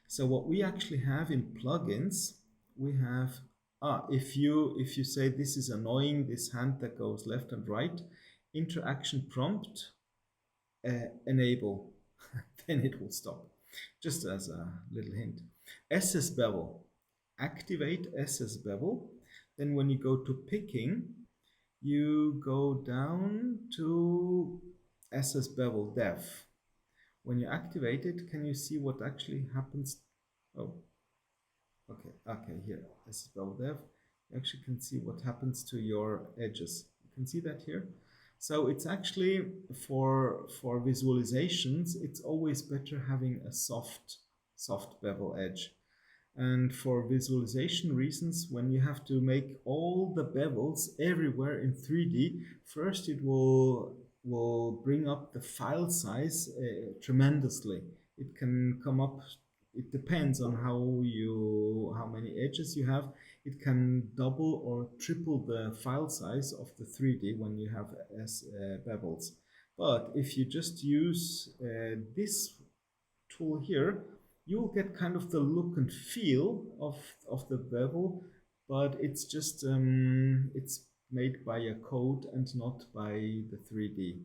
So what we actually have in plugins, we have, if you say this is annoying, this hand that goes left and right, interaction prompt, enable, then it will stop. Just as a little hint. SS bevel, activate SS bevel. Then when you go to picking, you go down to SS bevel def. When you activate it, can you see what actually happens? Oh, okay, here, SS bevel def. You actually can see what happens to your edges. You can see that here. So it's actually for visualizations, it's always better having a soft bevel edge. And for visualization reasons, when you have to make all the bevels everywhere in 3D, first it will bring up the file size tremendously. It can come up, it depends on how many edges you have. It can double or triple the file size of the 3D when you have bevels. But if you just use this tool here, you will get kind of the look and feel of the bevel, but it's just it's made by a code and not by the 3D.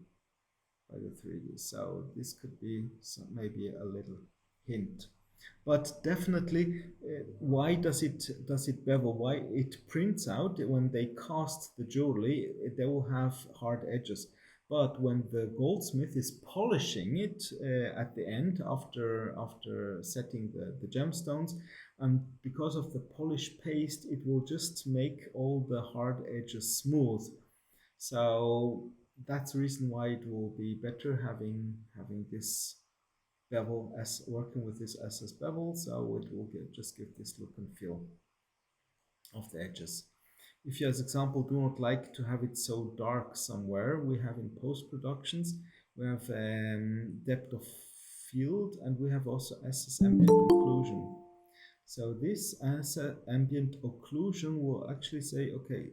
So this could be maybe a little hint. But definitely, why does it bevel? Why it prints out when they cast the jewelry? They will have hard edges. But when the goldsmith is polishing it at the end after setting the gemstones, and because of the polish paste, it will just make all the hard edges smooth. So that's the reason why it will be better having this bevel as working with this SS bevel, so it will just give this look and feel of the edges. If you, as example, do not like to have it so dark somewhere, we have in post-productions, we have depth of field, and we have also SS ambient occlusion. So this as ambient occlusion will actually say, okay,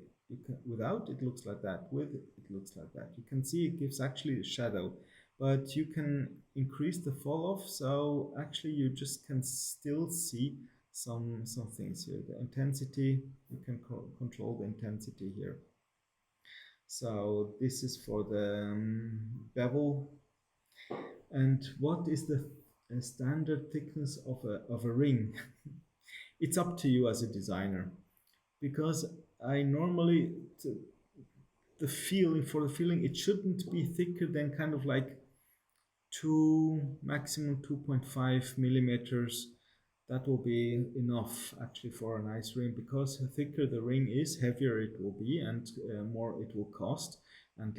without it looks like that, with it looks like that. You can see it gives actually a shadow, but you can increase the fall off, so actually you just can still see some things here. The intensity, you can control the intensity here. So this is for the bevel. And what is the standard thickness of a ring? It's up to you as a designer, because I normally the feeling it shouldn't be thicker than kind of like maximum 2.5 millimeters. That will be enough actually for a nice ring, because the thicker the ring is, heavier it will be, and more it will cost, and,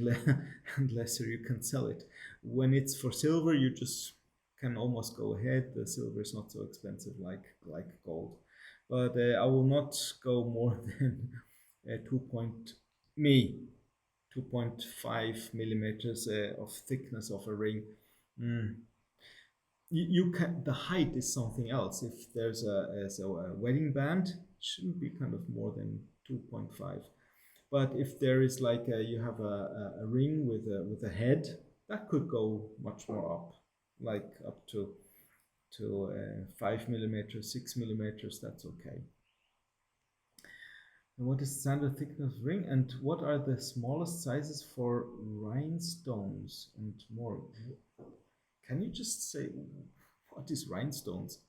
and lesser you can sell it. When it's for silver, you just can almost go ahead. The silver is not so expensive like gold, but I will not go more than 2.5 millimeters of thickness of a ring. Mm. You can, the height is something else. If there's a wedding band, it shouldn't be kind of more than 2.5. But if there is like you have a ring with a head, that could go much more up, like up to 5 millimeters, 6 millimeters. That's okay. And what is standard thickness of ring, and what are the smallest sizes for rhinestones and more? Can you just say what is rhinestones?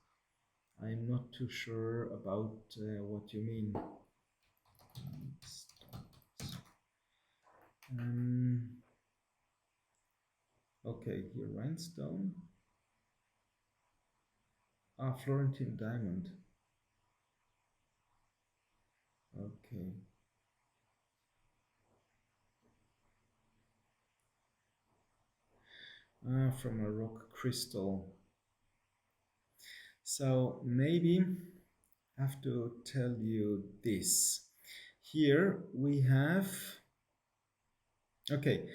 I'm not too sure about what you mean. Okay, here rhinestone. Florentine diamond. Okay. From a rock crystal. So maybe have to tell you this. Here we have, okay,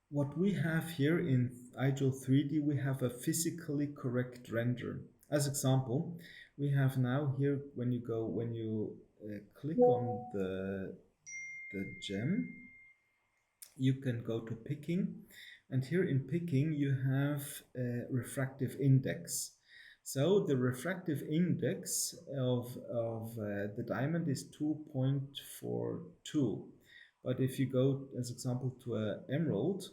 what we have here in ijewel3d, we have a physically correct render. As example, we have now here, when you click on the gem, you can go to picking, and here in picking you have a refractive index. So the refractive index of the diamond is 2.42. But if you go, as example, to an emerald,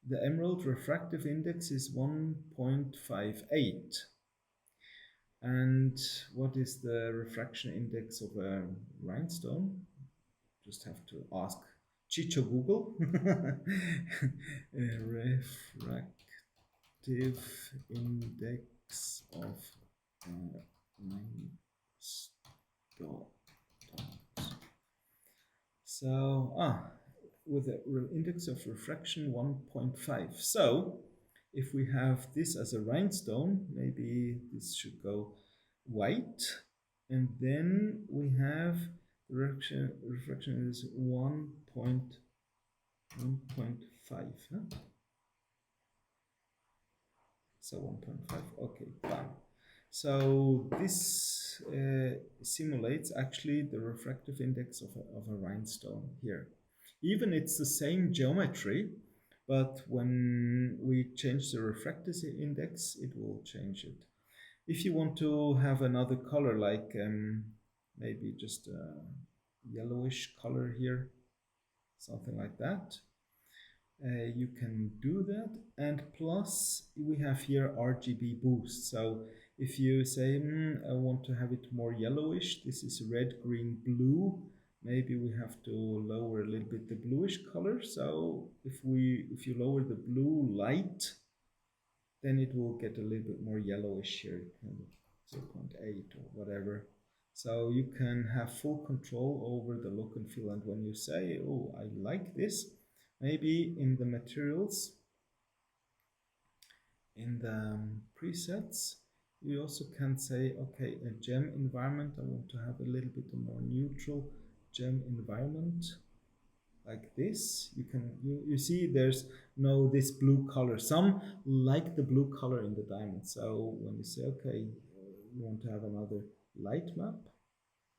the emerald refractive index is 1.58. And what is the refraction index of a rhinestone? Just have to ask Chicho Google. Refractive index of rhinestone. So, with an index of refraction 1.5. So, if we have this as a rhinestone, maybe this should go white, and then we have refraction is 1.5. Huh? So 1.5. Okay, done. So this simulates actually the refractive index of a rhinestone here. Even it's the same geometry, but when we change the refractive index, it will change it. If you want to have another color, like maybe just a yellowish color here, something like that, you can do that. And plus we have here RGB boost. So if you say I want to have it more yellowish, this is red, green, blue, maybe we have to lower a little bit the bluish color. So if you lower the blue light, then it will get a little bit more yellowish here, kind of 0.8 or whatever. So you can have full control over the look and feel. And when you say, oh, I like this, maybe in the materials, in the presets, you also can say, okay, a gem environment, I want to have a little bit more neutral gem environment, like this. You see there's no this blue color. Some like the blue color in the diamond. So when you say, okay, you want to have another light map,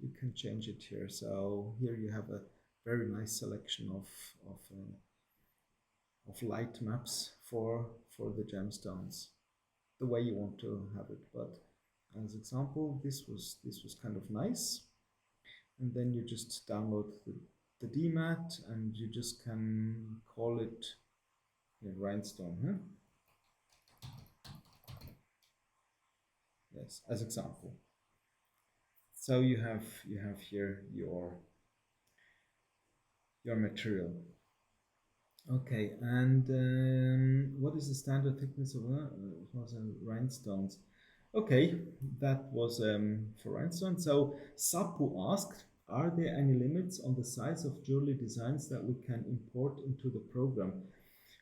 you can change it here. So here you have a very nice selection of light maps for the gemstones, the way you want to have it. But as example, this was kind of nice. And then you just download the DMAT, and you just can call it rhinestone. Yes, as example. So you have here your material. Okay, and what is the standard thickness of rhinestones? Okay, that was for rhinestone. So Sapu asked, are there any limits on the size of jewelry designs that we can import into the program?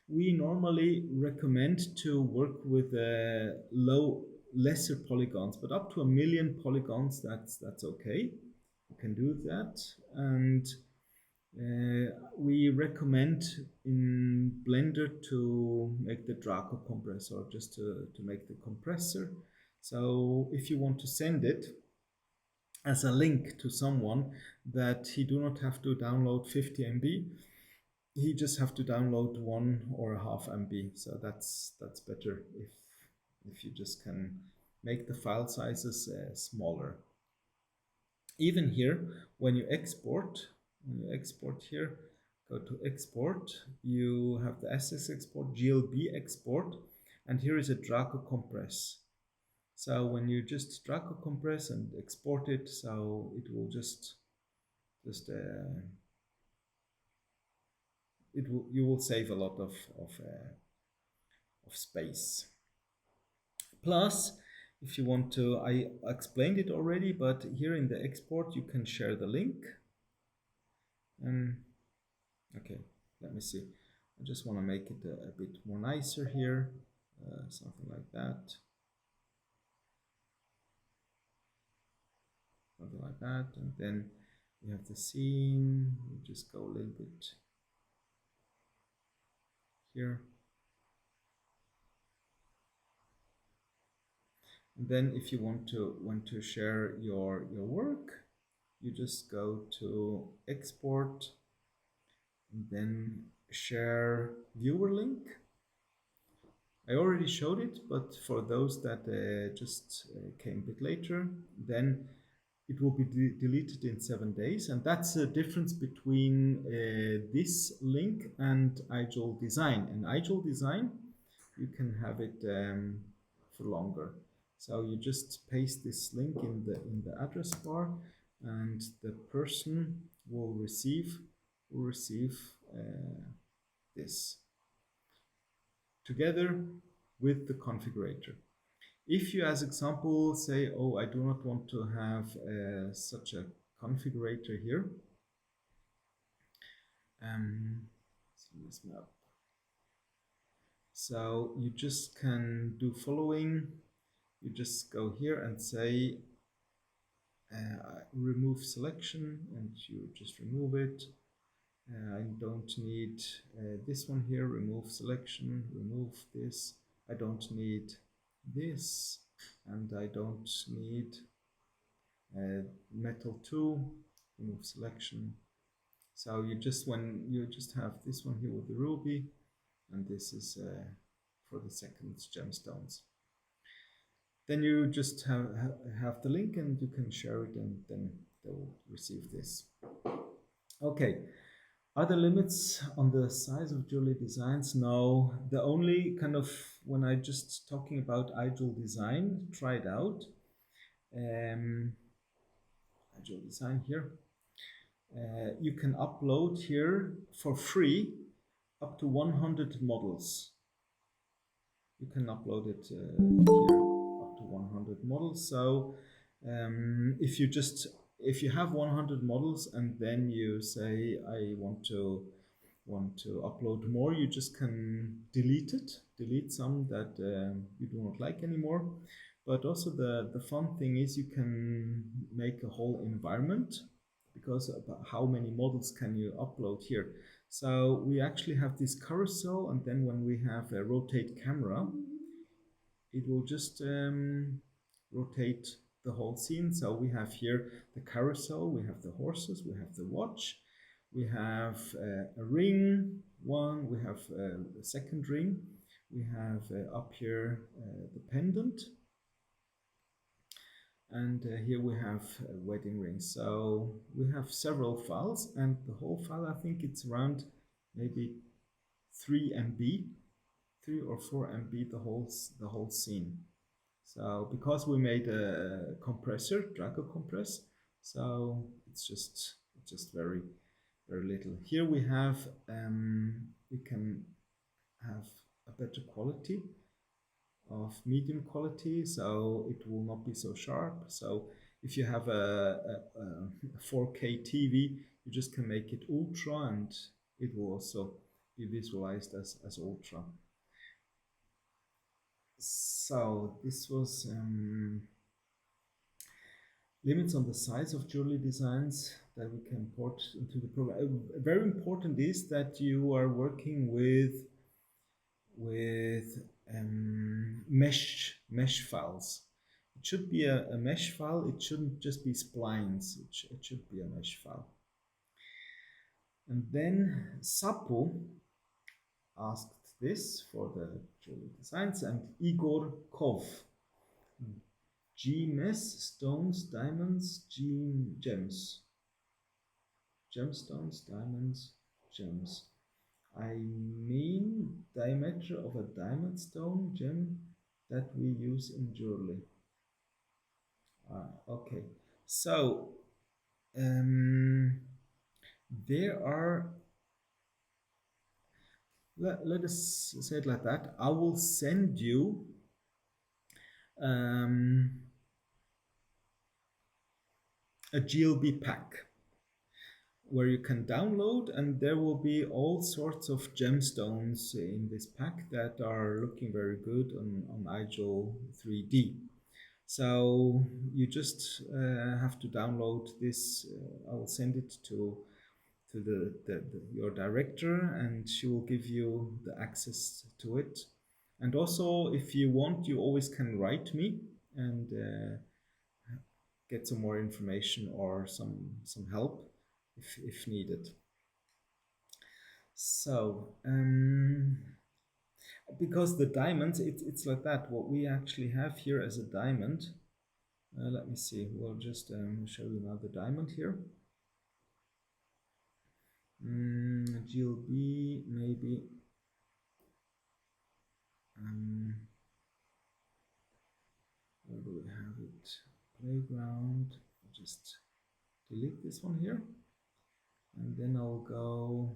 We normally recommend to work with lesser polygons, but up to 1 million polygons, that's okay. You can do that. And we recommend in Blender to make the Draco compressor, just to make the compressor. So if you want to send it as a link to someone, that he do not have to download 50 MB, he just have to download 1.5 MB. So that's better if you just can make the file sizes smaller. Even here, when you export here, go to export, you have the SS export, GLB export, and here is a Draco compress. So when you just Draco compress and export it, so it will you will save a lot of space. Plus, if you want to, I explained it already, but here in the export you can share the link. Okay, let me see. I just want to make it a bit more nicer here, something like that. something like that. And then we have the scene. We just go a little bit here. And then if you want to share your work, you just go to export and then share viewer link. I already showed it, but for those that just came a bit later, then it will be deleted in 7 days. And that's the difference between this link and ijewel3d. And ijewel3d, you can have it for longer. So you just paste this link in the address bar, and the person will receive this together with the configurator. If you, as example, say, oh, I do not want to have such a configurator here, see this map. So you just can do following. You just go here and say remove selection, and you just remove it. I don't need this one here, remove selection, remove this. I don't need this, and I don't need metal 2, remove selection. So you just, when you just have this one here with the ruby, and this is for the second gemstones. Then you just have the link, and you can share it, and then they will receive this. Okay. Other limits on the size of jewelry designs? No, the only kind of, when I just talking about ijewel3d, try it out. ijewel3d here. You can upload here for free up to 100 models. You can upload it here up to 100 models. So if you have 100 models and then you say I want to upload more, you just can delete some that you do not like anymore. But also the fun thing is you can make a whole environment, because about how many models can you upload here. So we actually have this carousel, and then when we have a rotate camera, it will just rotate the whole scene. So we have here the carousel, we have the horses, we have the watch, we have a ring one, we have a second ring, we have up here the pendant, and here we have wedding rings. So we have several files, and the whole file, I think it's around maybe 3 MB, 3 or 4 MB, the whole scene. So because we made a compressor, Cracow compress, so it's just very little. Here we have we can have a better quality, of medium quality, so it will not be so sharp. So if you have a 4K TV, you just can make it ultra, and it will also be visualized as ultra. So this was limits on the size of jewelry designs that we can import into the program. Very important is that you are working with mesh files. It should be a mesh file. It shouldn't just be splines. It should be a mesh file. And then Sapo asked this for the jewelry designs, and Igor Kov. GMS, stones, diamonds, gems. Gemstones, diamonds, gems. I mean diameter of a diamond stone gem that we use in jewelry. Okay, so there are, let us say it like that. I will send you a GLB pack where you can download, and there will be all sorts of gemstones in this pack that are looking very good on ijewel3d. So you just have to download this. I will send it to your director, and she will give you the access to it. And also, if you want, you always can write me and get some more information or some help if needed. So because the diamonds, it's like that. What we actually have here as a diamond. Let me see. We'll just show you now the diamond here. GLB maybe. Where do we have it? Playground. Just delete this one here, and then I'll go.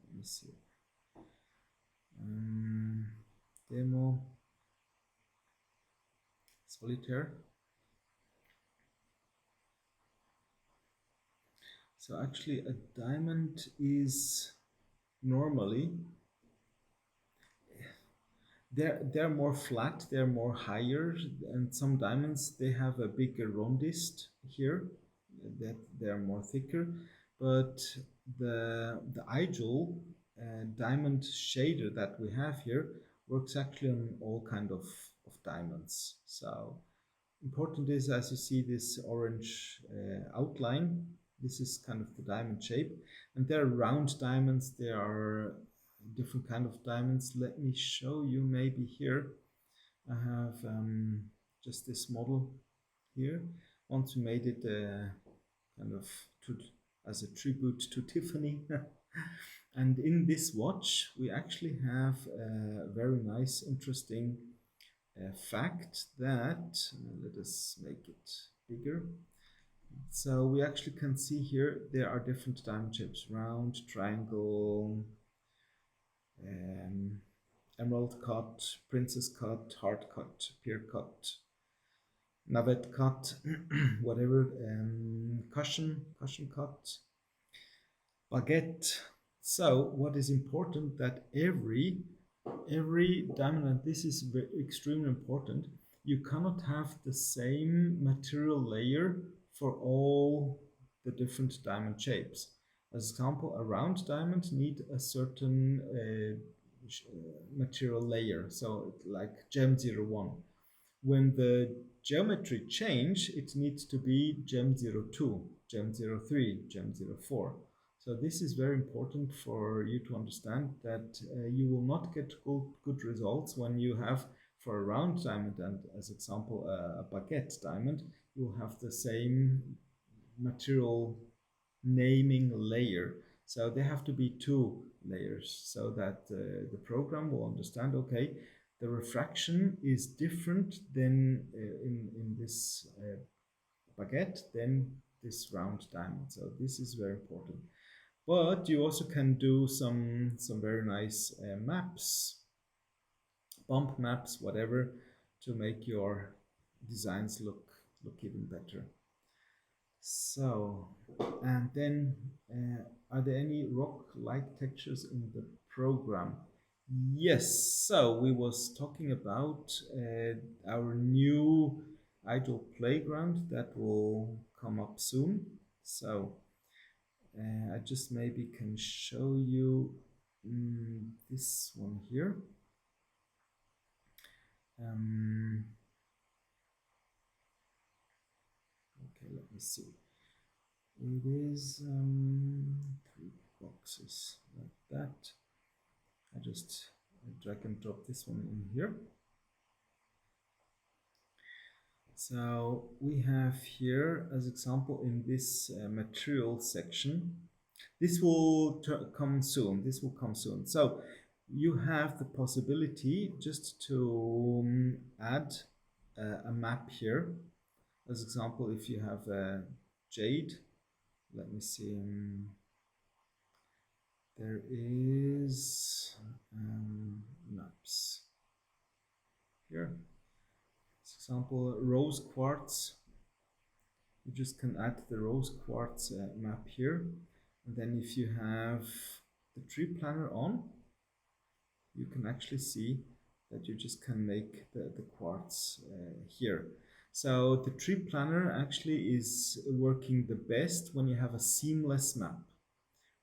Let me see. Demo solitaire. So actually, a diamond is normally they're more flat, they're more higher, and some diamonds they have a bigger rondist here, that they're more thicker. But the ijewel diamond shader that we have here works actually on all kind of diamonds. So important is, as you see this orange outline, this is kind of the diamond shape, and there are round diamonds, there are different kind of diamonds. Let me show you maybe here. I have just this model here. Once we made it kind of as a tribute to Tiffany. And in this watch, we actually have a very nice, interesting fact that, let us make it bigger. So we actually can see here there are different diamond shapes: round, triangle, emerald cut, princess cut, heart cut, pear cut, navette cut, whatever, cushion cut, baguette. So what is important that every diamond, and this is extremely important, you cannot have the same material layer for all the different diamond shapes. As example, a round diamond need a certain material layer, so like gem 01. When the geometry change, it needs to be gem 02, gem 03, gem 04. So this is very important for you to understand that you will not get good results when you have, for a round diamond and as example a baguette diamond, you will have the same material naming layer. So they have to be two layers so that the program will understand, okay, the refraction is different than in this baguette than this round diamond. So this is very important. But you also can do some very nice maps, bump maps, whatever, to make your designs look even better. So, and then are there any rock-like textures in the program? Yes. So we was talking about our new idle playground that will come up soon. So I just maybe can show you this one here. Okay, let me see. It is 3 boxes like that. I just drag and drop this one in here. So we have here, as example, in this material section, this will come soon. This will come soon. So you have the possibility just to add a map here. As example, if you have a jade, let me see. There is maps here. For example, rose quartz. You just can add the rose quartz map here. And then if you have the tree planner on, you can actually see that you just can make the quartz here. So the tree planner actually is working the best when you have a seamless map.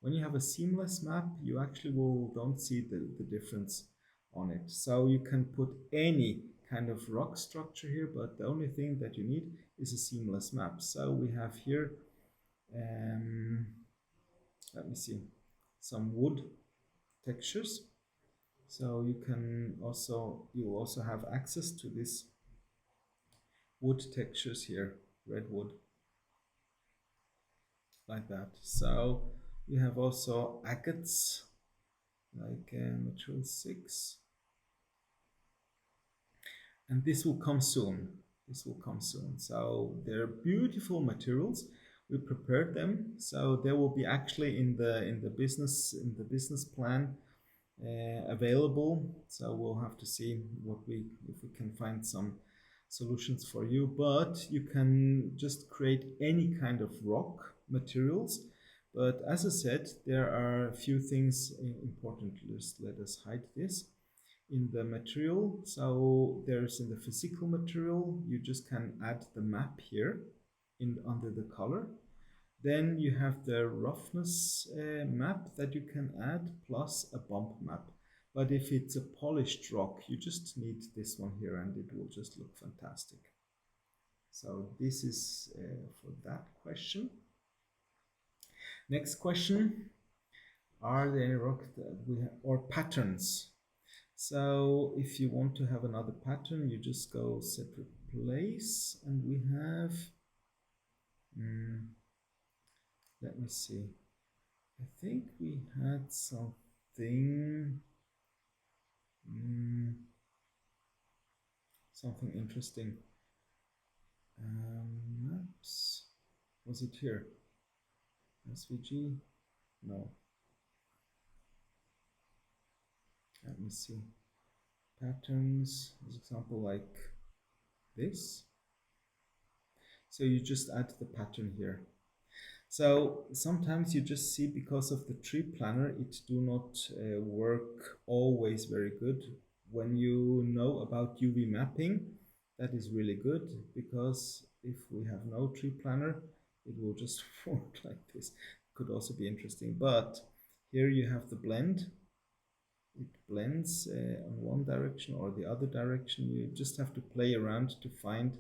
When you have a seamless map, you actually don't see the difference on it. So you can put any kind of rock structure here, but the only thing that you need is a seamless map. So we have here, let me see, some wood textures. So you also have access to this wood textures here, redwood, like that. So we have also agates, like material 6. And this will come soon. This will come soon. So they're beautiful materials. We prepared them, so they will be actually in the business plan available. So we'll have to see if we can find some solutions for you. But you can just create any kind of rock materials. But as I said, there are a few things important. Let us hide this in the material. So there's in the physical material, you just can add the map here under the color. Then you have the roughness map that you can add plus a bump map. But if it's a polished rock, you just need this one here and it will just look fantastic. So this is for that question. Next question, are there any rock that we have, or patterns? So if you want to have another pattern, you just go set replace, and we have, let me see, I think we had something, something interesting. Maps, was it here? SVG? No. Let me see. Patterns, as example, like this. So you just add the pattern here. So sometimes you just see, because of the tree planner, it do not work always very good. When you know about UV mapping, that is really good, because if we have no tree planner, it will just work like this. Could also be interesting, but here you have the blend. It blends on one direction or the other direction. You just have to play around to find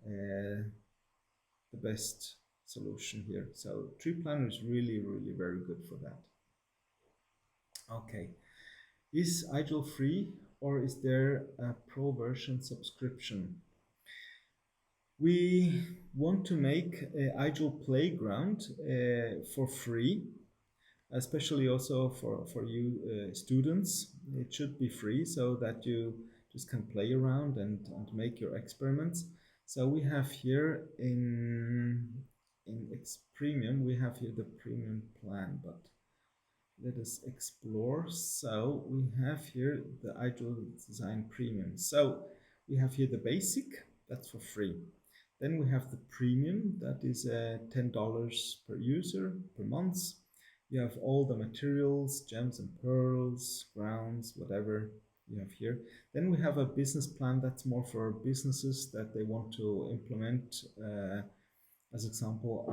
the best solution here. So tree planner is really, really very good for that. Okay, is ijewel free or is there a pro version subscription? We want to make ijewel Playground for free, especially also for you students. It should be free so that you just can play around and make your experiments. So we have here in X Premium, we have here the premium plan, but let us explore. So we have here the ijewel Design Premium. So we have here the basic, that's for free. Then we have the premium, that is $10 per user per month. You have all the materials, gems and pearls, grounds, whatever you have here. Then we have a business plan that's more for businesses that they want to implement, as example,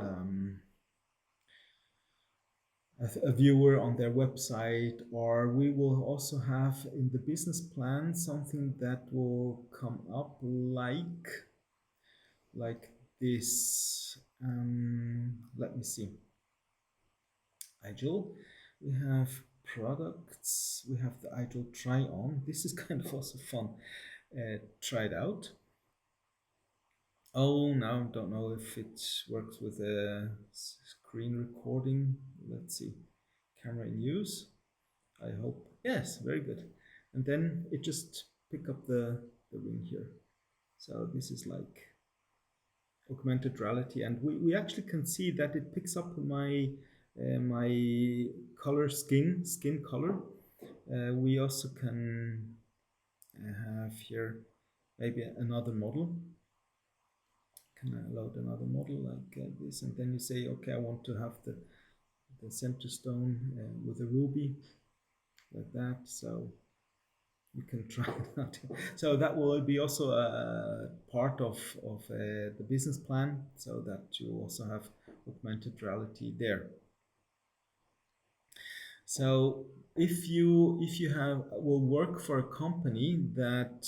a viewer on their website, or we will also have in the business plan something that will come up like this. Let me see. ijewel, we have products, we have the ijewel try on. This is kind of also fun. Try it out. Oh, now don't know if it works with a screen recording. Let's see. Camera in use. I hope. Yes, very good. And then it just pick up the ring here. So this is like augmented reality, and we actually can see that it picks up my my color skin color. We also can have here maybe another model. Can I load another model like this, and then you say, okay, I want to have the center stone with a ruby like that. So You can try it out. So that will be also a part of the business plan, so that you also have augmented reality there. So if you have will work for a company that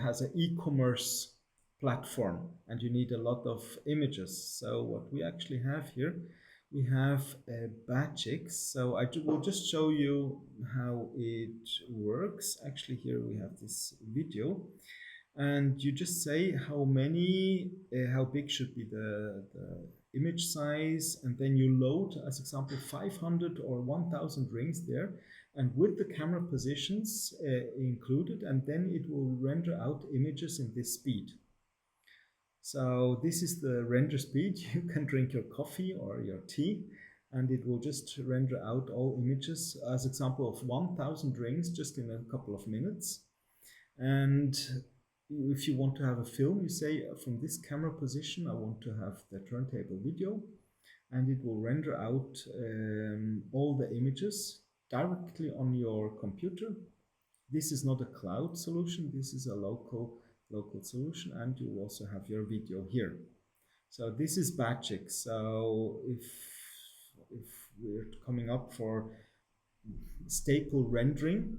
has an e-commerce platform and you need a lot of images, so what we actually have here, we have Batchix. So will just show you how it works. Actually, here we have this video, and you just say how big should be the image size, and then you load, as example, 500 or 1000 rings there, and with the camera positions included, and then it will render out images in this speed. So this is the render speed. You can drink your coffee or your tea, and it will just render out all images, as example of 1000 rings just in a couple of minutes. And if you want to have a film, you say from this camera position, I want to have the turntable video, and it will render out all the images directly on your computer. This is not a cloud solution, this is a local solution, and you also have your video here. So this is Batchix. So if we're coming up for staple rendering,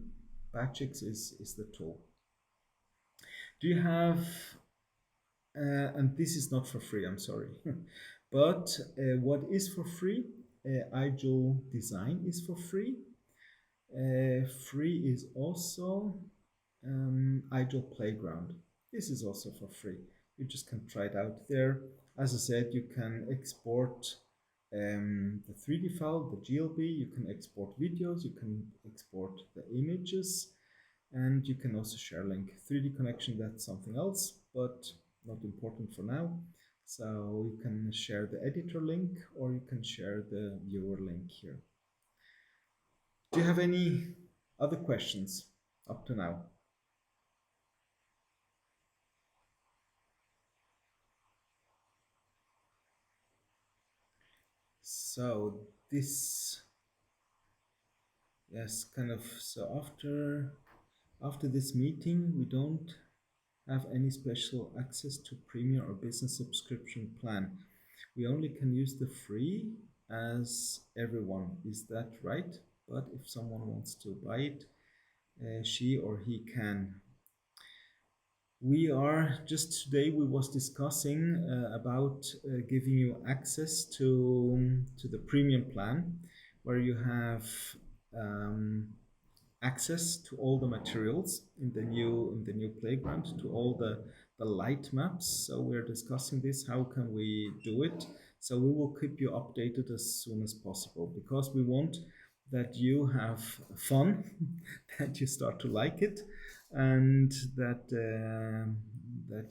Batchix is the tool. Do you have, and this is not for free, I'm sorry, but what is for free? ijewel Design is for free. Free is also ijewel Playground. This is also for free. You just can try it out there. As I said, you can export the 3D file, the GLB, you can export videos, you can export the images, and you can also share link. 3D connection, that's something else, but not important for now. So you can share the editor link, or you can share the viewer link here. Do you have any other questions up to now? So this, yes, kind of, so after this meeting, we don't have any special access to premium or business subscription plan. We only can use the free as everyone. Is that right? But if someone wants to buy it, she or he can. We are just today we was discussing about giving you access to the premium plan, where you have um, access to all the materials in the new playground, to all the light maps. So we're discussing this. How can we do it? So we will keep you updated as soon as possible, because we want that you have fun, that you start to like it, and that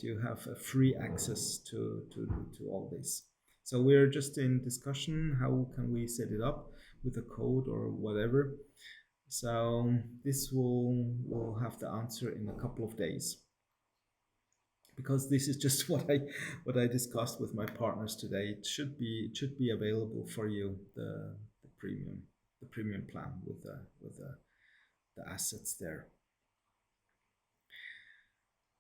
you have a free access to all this. So we're just in discussion. How can we set it up with a code or whatever? So this will have the answer in a couple of days, because this is just what I discussed with my partners today. It should be available for you, the premium plan with the assets there.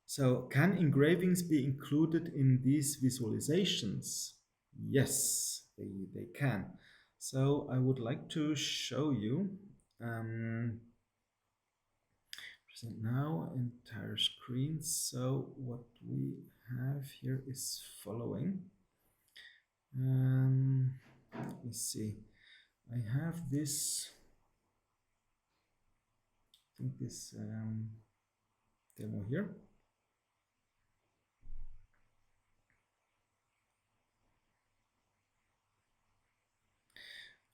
So can engravings be included in these visualizations? Yes, they can. So I would like to show you. Present now entire screen. So what we have here is following. Let me see. I have this. I think this demo here.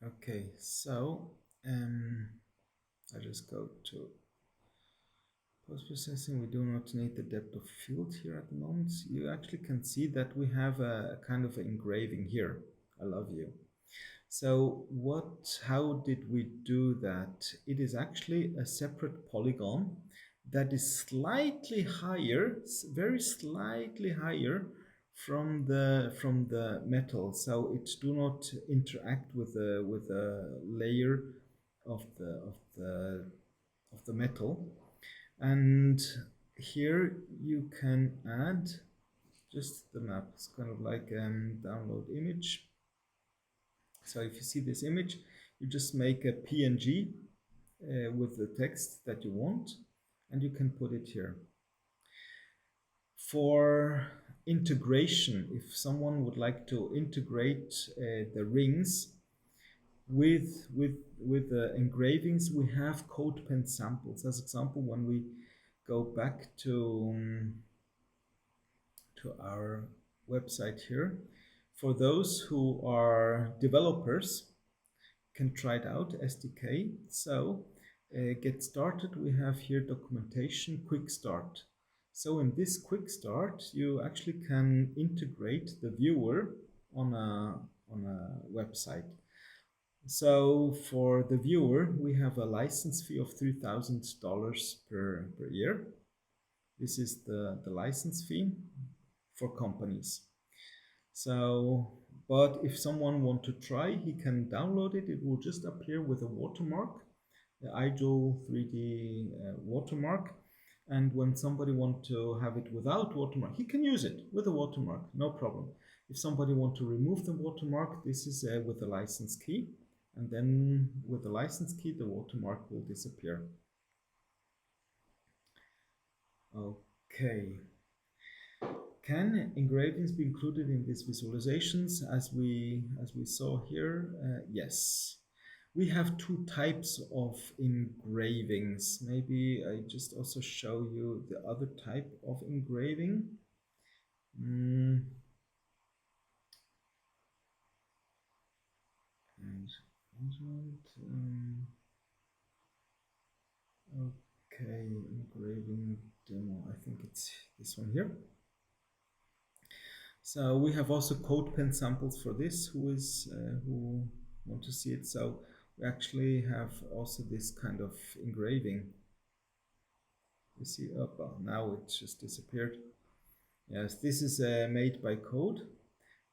Okay, so I just go to post-processing. We do not need the depth of field here at the moment. You actually can see that we have a kind of engraving here. I love you. So how did we do that? It is actually a separate polygon that is slightly higher, very slightly higher from the metal. So it do not interact with a layer of of the metal. And here you can add just the map. It's kind of like download image. So if you see this image, you just make a PNG with the text that you want, and you can put it here. For integration, if someone would like to integrate the rings with the engravings, we have code pen samples. As example, when we go back to our website here, for those who are developers, can try it out, SDK. So get started, we have here documentation, quick start. So in this quick start, you actually can integrate the viewer on a website. So for the viewer, we have a license fee of $3,000 per year. This is the license fee for companies. So, but if someone want to try, he can download it. It will just appear with a watermark, the ijewel3d watermark. And when somebody want to have it without watermark, he can use it with a watermark, no problem. If somebody want to remove the watermark, this is with a license key. And then with the license key, the watermark will disappear. Okay. Can engravings be included in these visualizations as we saw here? Yes. We have two types of engravings. Maybe I just also show you the other type of engraving. Okay, engraving demo. I think it's this one here. So we have also code pen samples for this. Who want to see it? So we actually have also this kind of engraving. You see, oh, now it just disappeared. Yes, this is made by code,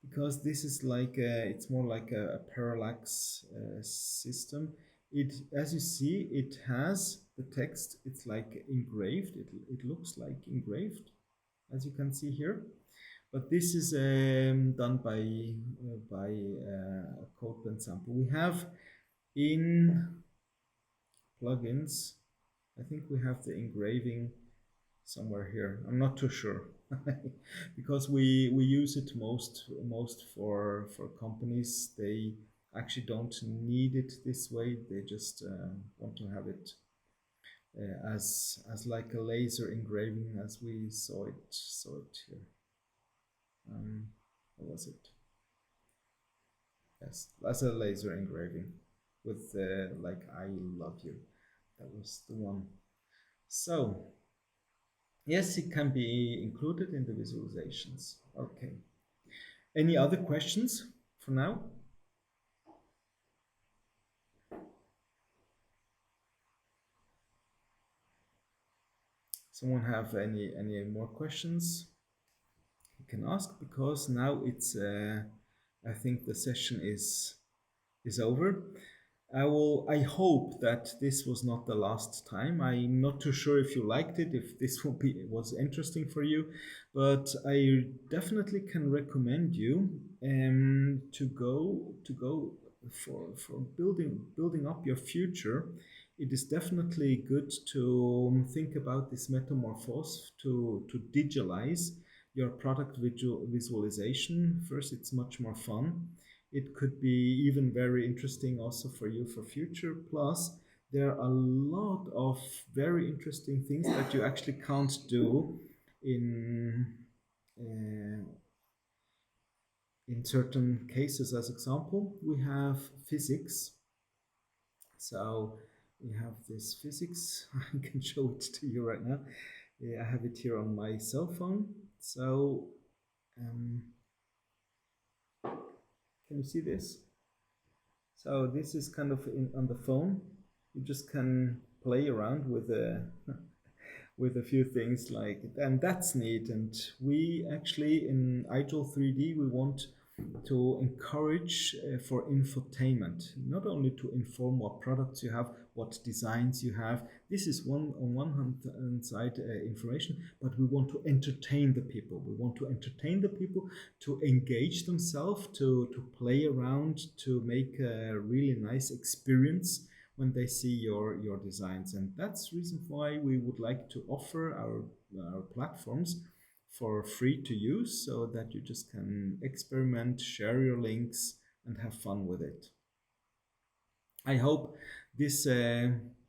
because this is like it's more like a parallax system. It, as you see, it has the text. It's like engraved. It looks like engraved, as you can see here. But this is done by a code pen sample. We have in plugins, I think we have the engraving somewhere here. I'm not too sure because we use it most for companies. They actually don't need it this way. They just want to have it as like a laser engraving, as we saw it here. What was it? Yes, as a laser engraving with like I love you. That was the one. So yes, it can be included in the visualizations. Okay. Any other questions for now? Someone have any more questions? You can ask, because now it's I think the session is over. I hope that this was not the last time. I'm not too sure if you liked it, if this was interesting for you, but I definitely can recommend you to go for building up your future. It is definitely good to think about this metamorphose to digitalize your product visualization. First, it's much more fun. It could be even very interesting also for you for future. Plus, there are a lot of very interesting things that you actually can't do in certain cases. As example, we have physics. So we have this physics. I can show it to you right now. I have it here on my cell phone. So can you see this? So this is kind of on the phone. You just can play around with with a few things like, and that's neat. And we actually in ijewel3d we want to encourage for infotainment, not only to inform what products you have, what designs you have. This is on one hand side information, but we want to entertain the people. We want to entertain the people to engage themselves, to play around, to make a really nice experience when they see your designs. And that's the reason why we would like to offer our platforms for free to use, so that you just can experiment, share your links, and have fun with it. I hope this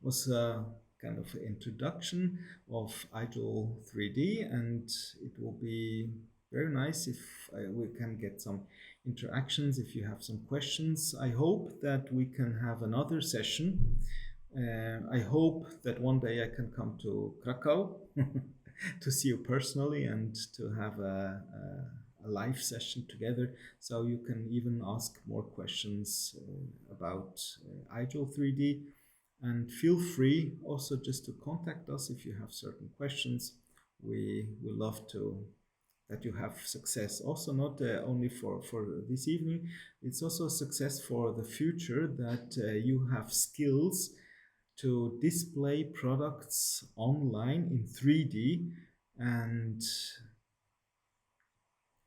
was a kind of introduction of ijewel3d, and it will be very nice if we can get some interactions, if you have some questions. I hope that we can have another session. I hope that one day I can come to Krakow to see you personally and to have a live session together, so you can even ask more questions about ijewel3d. And feel free also just to contact us if you have certain questions. We love to that you have success. Also, not only for this evening, it's also a success for the future, that you have skills to display products online in 3D and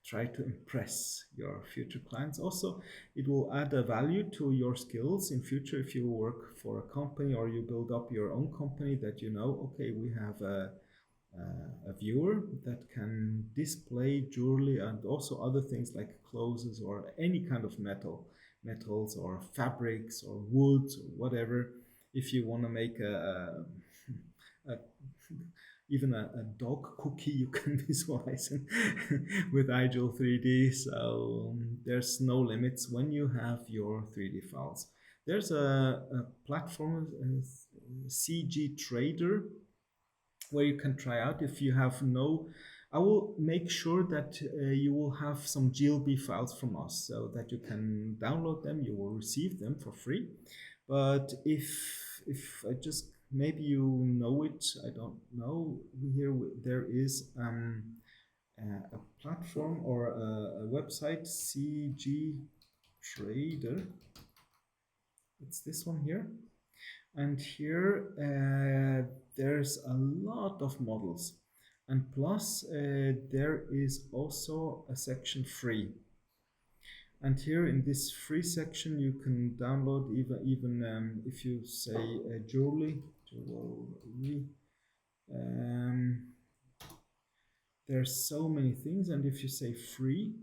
try to impress your future clients. Also, it will add a value to your skills in future if you work for a company or you build up your own company, that you know, okay, we have a viewer that can display jewelry and also other things like clothes or any kind of metals or fabrics or woods or whatever. If you want to make a even a dog cookie, you can visualize it with ijewel3d. So there's no limits when you have your 3D files. There's a platform, CG Trader, where you can try out. If you have no, I will make sure that you will have some GLB files from us, so that you can download them. You will receive them for free. But if I just, maybe you know it, I don't know. Here there is a platform or a website, CG Trader. It's this one here. And here there's a lot of models, and plus there is also a section free. And here in this free section you can download even if you say jewelry, there's so many things. And if you say free,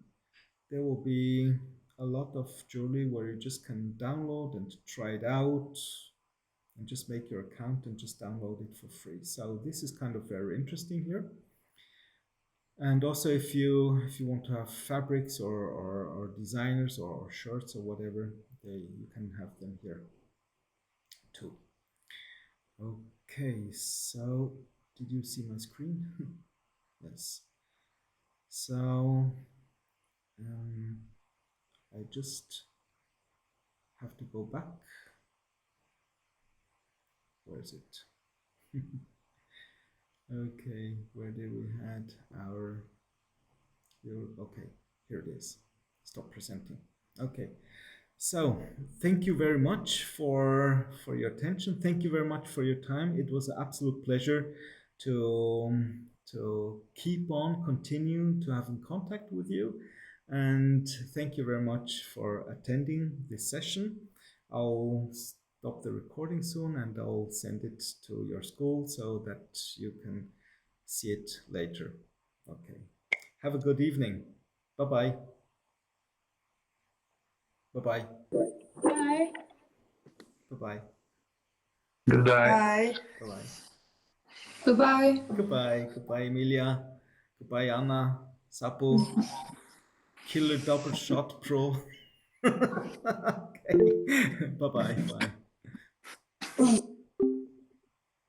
there will be a lot of jewelry where you just can download and try it out and just make your account and just download it for free. So this is kind of very interesting here. And also if you want to have fabrics or designers or shirts or whatever, you can have them here too. Okay, so did you see my screen? Yes. So I just have to go back. Where is it? Okay, where did we had our, okay, here it is. Stop presenting. Okay, so thank you very much for your attention. Thank you very much for your time. It was an absolute pleasure to keep on continuing to have in contact with you. And thank you very much for attending this session. I'll stop the recording soon and I'll send it to your school so that you can see it later. Okay. Have a good evening. Bye-bye. Bye-bye. Bye. Bye-bye. Goodbye. Bye. Bye-bye. Goodbye. Goodbye. Goodbye, Emilia. Goodbye, Anna. Sapo. Killer Double Shot Pro. Okay. Bye-bye. Bye.